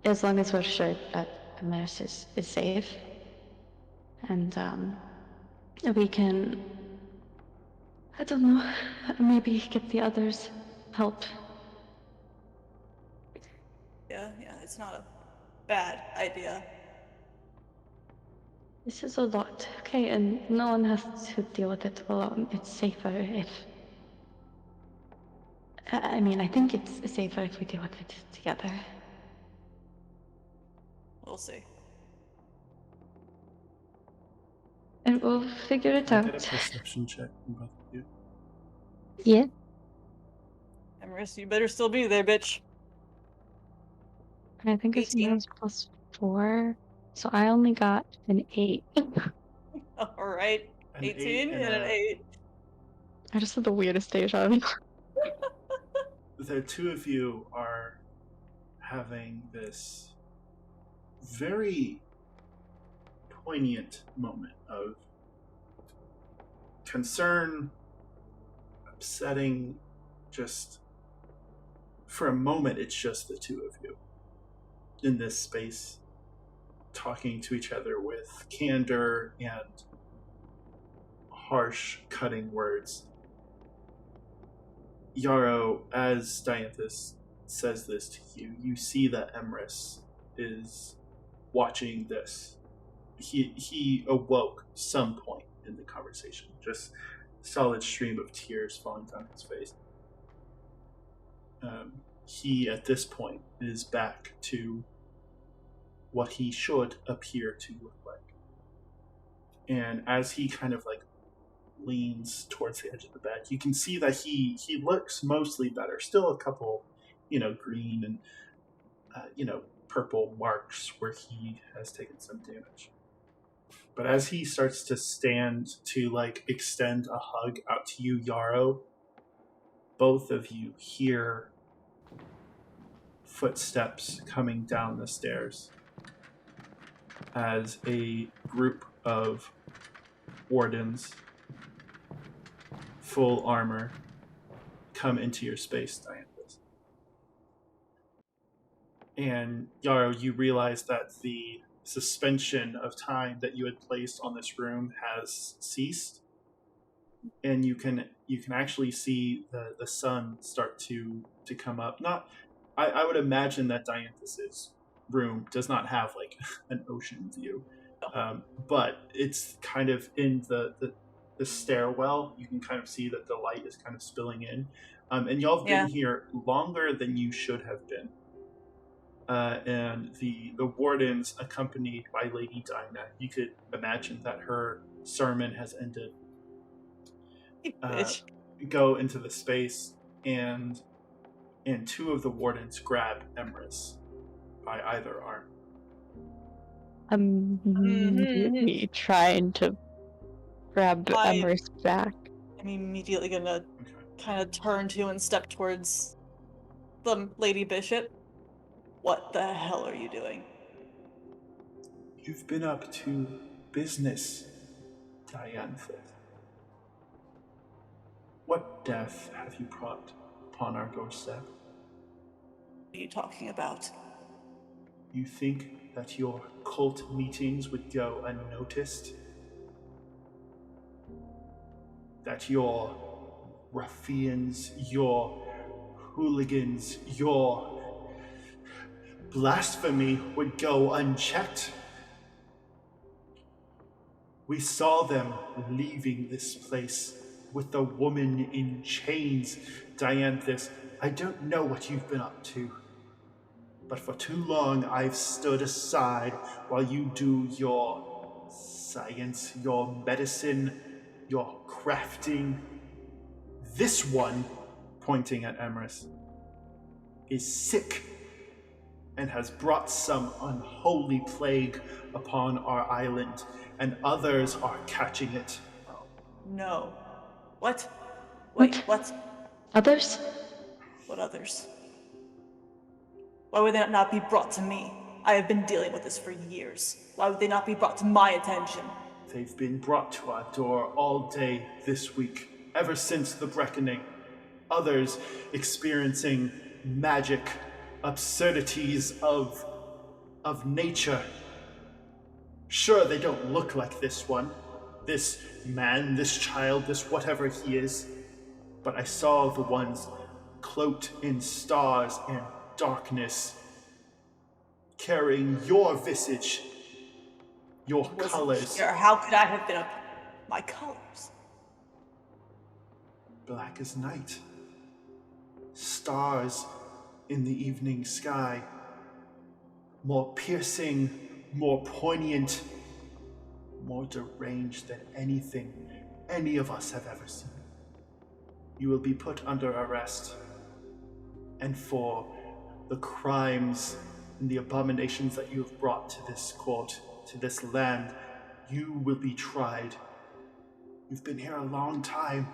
As long as we're sure that Amiris is safe. And we can, I don't know, maybe get the others help. Yeah, it's not a bad idea. This is a lot, okay, and no one has to deal with it alone. It's safer if... I mean, I think it's safer if we deal with it together. We'll see. And we'll figure it Can I out. get a perception check from both of you? Yeah. Emerus, you better still be there, bitch. I think it's 18. +4, so I only got an 8. Alright. An 18 8 and an 8. I just had the weirdest day shot. The two of you are having this very poignant moment of concern, upsetting, just for a moment it's just the two of you in this space talking to each other with candor and harsh, cutting words. Yarrow, as Dianthus says this to you, you see that Emrys is watching this. He awoke some point in the conversation, just solid stream of tears falling down his face. He, at this point, is back to what he should appear to look like. And as he kind of like leans towards the edge of the bed, you can see that he looks mostly better. Still a couple, green and, purple marks where he has taken some damage. But as he starts to stand to like extend a hug out to you, Yarrow, both of you hear footsteps coming down the stairs as a group of wardens, full armor, come into your space, Dianthus. And Yarrow, you realize that the suspension of time that you had placed on this room has ceased, and you can actually see the sun start to come up. Not, I would imagine that Dianthus's room does not have like an ocean view, but it's kind of in the stairwell. You can kind of see that the light is kind of spilling in, and y'all have been here longer than you should have been. And the wardens, accompanied by Lady Dinah, you could imagine that her sermon has ended. Go into the space, and two of the wardens grab Emrys by either arm. I'm immediately trying to grab Emrys back. I'm immediately gonna kind of turn to and step towards the Lady Bishop. What the hell are you doing? You've been up to business, Dianthus. What death have you brought upon our doorstep? What are you talking about? You think that your cult meetings would go unnoticed? That your ruffians, your hooligans, your blasphemy would go unchecked? We saw them leaving this place with a woman in chains. Dianthus, I don't know what you've been up to, but for too long I've stood aside while you do your science, your medicine, your crafting. This one, pointing at Emrys, is sick and has brought some unholy plague upon our island, and others are catching it. No. What? Wait, what? Others? What others? Why would they not be brought to me? I have been dealing with this for years. Why would they not be brought to my attention? They've been brought to our door all day this week, ever since the reckoning. Others experiencing magic, absurdities of nature. Sure, they don't look like this one, this man, this child, this whatever he is, but I saw the ones cloaked in stars and darkness, carrying your visage, your colors. Here. How could I have been my colors? Black as night. Stars in the evening sky. More piercing, more poignant, more deranged than anything any of us have ever seen. You will be put under arrest, and for the crimes and the abominations that you have brought to this court, to this land, you will be tried. You've been here a long time,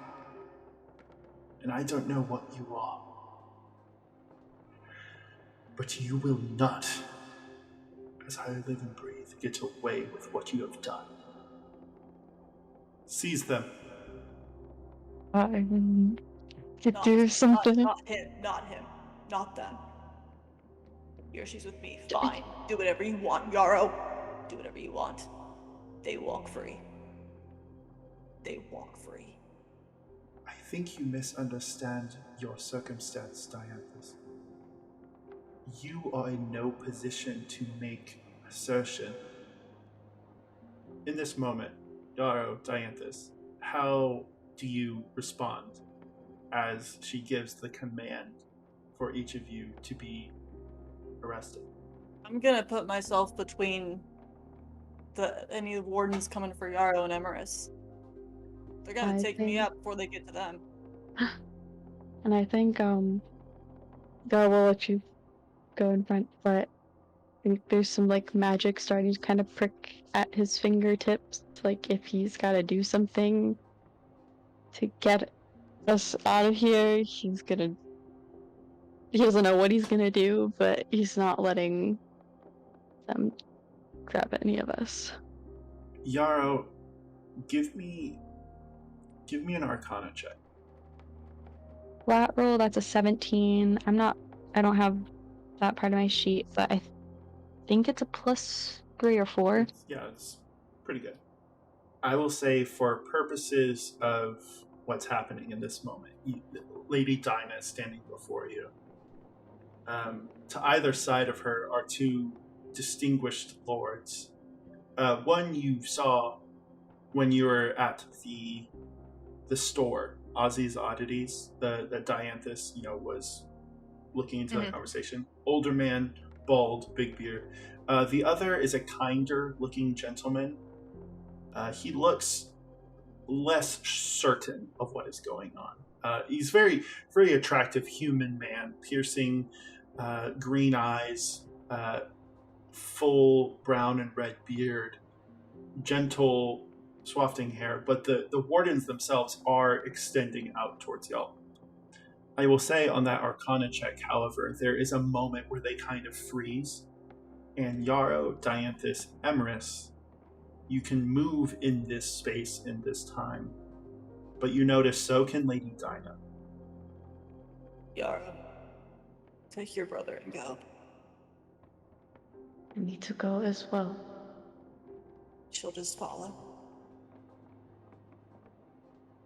and I don't know what you are. But you will not, as I live and breathe, get away with what you have done. Seize them. I could do something. Not him. Not them. Here she's with me. Fine. Do whatever you want, Yarrow. Do whatever you want. They walk free. They walk free. I think you misunderstand your circumstance, Dianthus. You are in no position to make assertion. In this moment, Yarrow, Dianthus, how do you respond as she gives the command for each of you to be arrested? I'm gonna put myself between any wardens coming for Yarrow and Emrys. They're gonna take me out before they get to them. And I think God will let you go in front, but I think there's some like magic starting to kind of prick at his fingertips, like if he's got to do something to get us out of here. He doesn't know what he's gonna do, but he's not letting them grab any of us. Yarrow, give me an Arcana check. Flat roll, that's a 17. I don't have that part of my sheet, but I think it's a +3 or 4. Yeah, it's pretty good. I will say, for purposes of what's happening in this moment, Lady Dinah is standing before you. To either side of her are two distinguished lords. One you saw when you were at the store, Ozzy's Oddities, that Dianthus, was looking into that conversation. Older man, bald, big beard. The other is a kinder looking gentleman. He looks less certain of what is going on. He's very, very attractive human man, piercing green eyes, full brown and red beard, gentle swafting hair, but the wardens themselves are extending out towards y'all. I will say on that Arcana check, however, there is a moment where they kind of freeze, and Yarrow, Dianthus, Emerus, you can move in this space in this time, but you notice so can Lady Dinah. Yarrow, take your brother and go. I need to go as well. She'll just follow.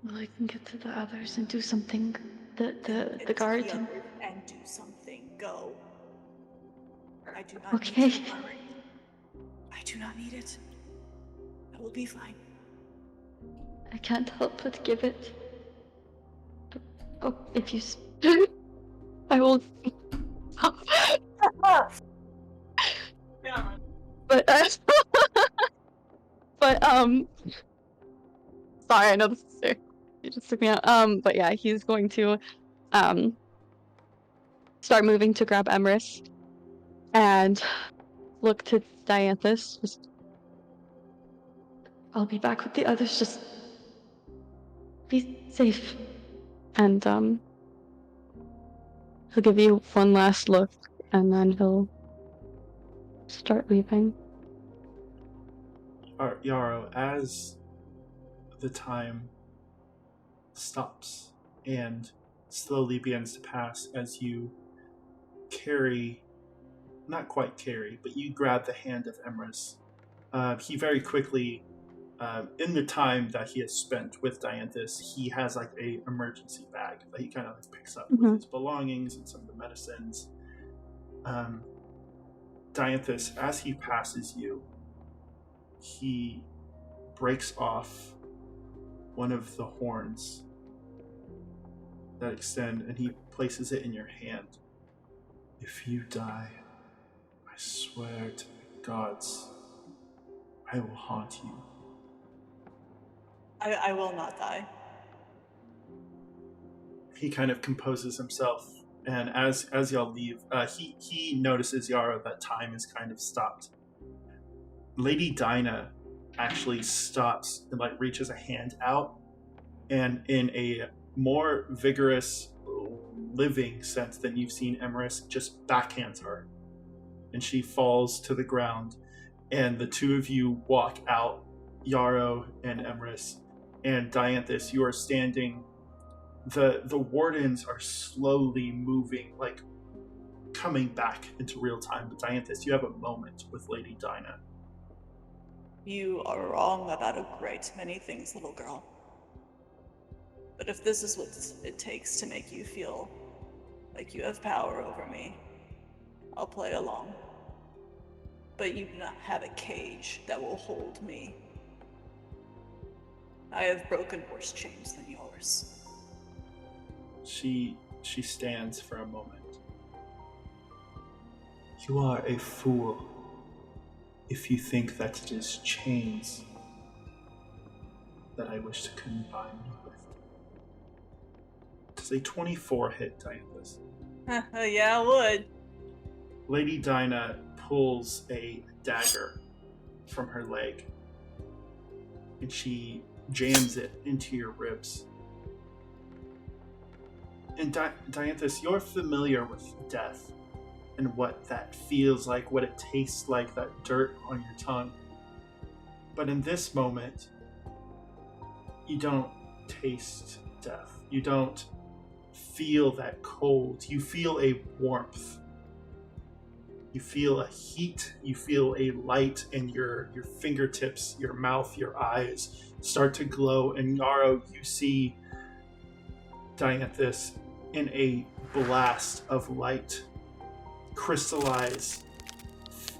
Well, I can get to the others and do something. The guards. And do something. Go. I do not Okay. need to worry. I do not need it. I will be fine. I can't help but give it. Oh, if you... I will... Yeah. But, sorry, I know this is serious. You just took me out. But yeah, he's going to, start moving to grab Emerus and look to Dianthus. Just, I'll be back with the others. Just be safe. And, he'll give you one last look, and then he'll start leaving. Yarrow, as the time stops and slowly begins to pass as you not quite carry, but you grab the hand of Emerus. He very quickly, in the time that he has spent with Dianthus, he has like a emergency bag that he kind of like picks up with his belongings and some of the medicines. Dianthus, as he passes you, he breaks off one of the horns that extend, and he places it in your hand. If you die, I swear to the gods, I will haunt you. I will not die. He kind of composes himself, and as y'all leave, he notices, Yarrow, that time is kind of stopped. Lady Dinah actually stops and like reaches a hand out, and in a more vigorous, living sense than you've seen Emerus, just backhands her, and she falls to the ground. And the two of you walk out, Yarrow and Emerus, and Dianthus, you are standing. The wardens are slowly moving, like coming back into real time. But Dianthus, you have a moment with Lady Dinah. You are wrong about a great many things, little girl. But if this is what it takes to make you feel like you have power over me, I'll play along. But you do not have a cage that will hold me. I have broken worse chains than yours. She stands for a moment. You are a fool if you think that it is chains that I wish to combine you with. Does a 24 hit, Dianthus? Yeah, I would. Lady Dinah pulls a dagger from her leg, and she jams it into your ribs. And Dianthus, you're familiar with death and what that feels like, what it tastes like, that dirt on your tongue. But in this moment, you don't taste death. You don't feel that cold. You feel a warmth. You feel a heat. You feel a light in your fingertips, your mouth, your eyes start to glow. And Yarrow, you see Dianthus in a blast of light crystallize,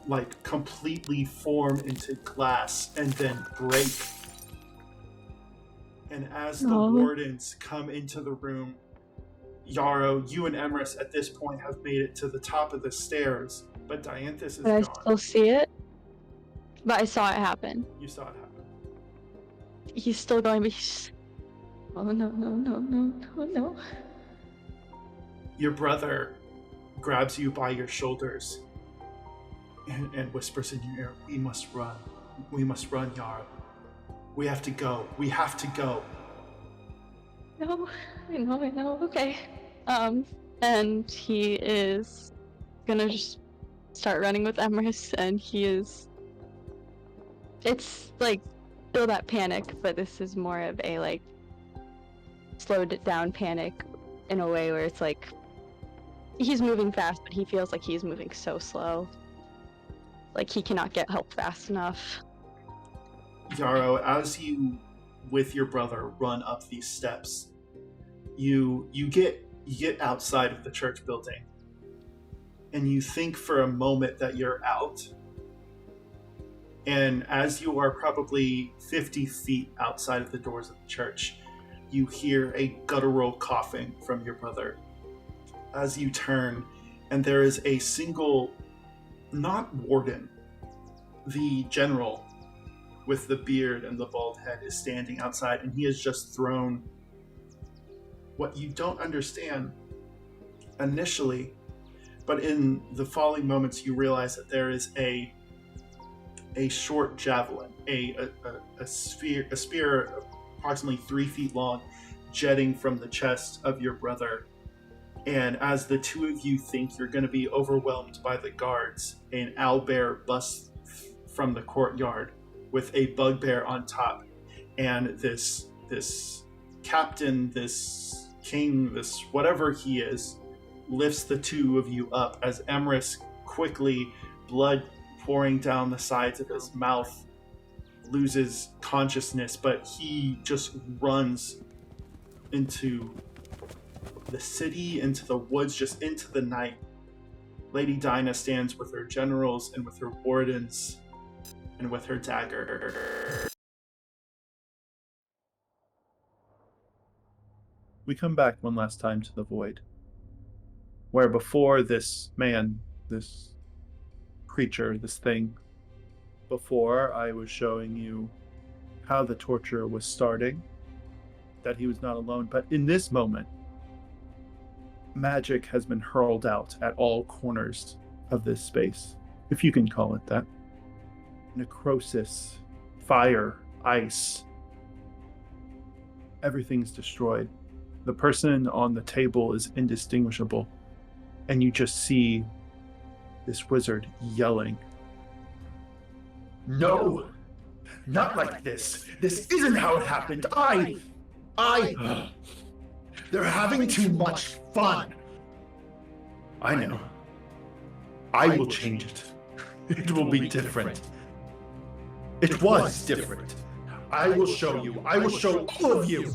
like completely form into glass and then break. And as the wardens come into the room, Yarrow, you and Emrys at this point have made it to the top of the stairs, but Dianthus is But I gone. still see it. But I saw it happen. You saw it happen. He's still going, but he's... Oh, no. Your brother grabs you by your shoulders and whispers in your ear, "We must run. We must run, Yarrow. We have to go. We have to go." No, I know, okay. And he is gonna just start running with Emrys, and he is... It's, like, still that panic, but this is more of a, like, slowed down panic in a way where it's like, he's moving fast, but he feels like he's moving so slow. Like, he cannot get help fast enough. Yarrow, as you, with your brother, run up these steps, you get outside of the church building, and you think for a moment that you're out. And as you are probably 50 feet outside of the doors of the church, you hear a guttural coughing from your brother. As you turn, and there is a single, not warden, the general with the beard and the bald head is standing outside, and he has just thrown what you don't understand initially, but in the following moments you realize that there is a short javelin, a spear approximately 3 feet long, jetting from the chest of your brother. And as the two of you think you're going to be overwhelmed by the guards, an owlbear busts from the courtyard with a bugbear on top, and this captain, this king, this whatever he is, lifts the two of you up as Emrys, quickly, blood pouring down the sides of his mouth, loses consciousness, but he just runs into the city, into the woods, just into the night. Lady Dinah stands with her generals and with her wardens and with her dagger. We come back one last time to the void, where before this man, this creature, this thing, before I was showing you how the torture was starting, that he was not alone, but in this moment, magic has been hurled out at all corners of this space, if you can call it that. Necrosis, fire, ice, everything's destroyed. The person on the table is indistinguishable, and you just see this wizard yelling, "No! Not like this! This isn't how it happened! They're having too much fun! I know. I will change it. It will be different. It was different. I will show you. I will show all of you!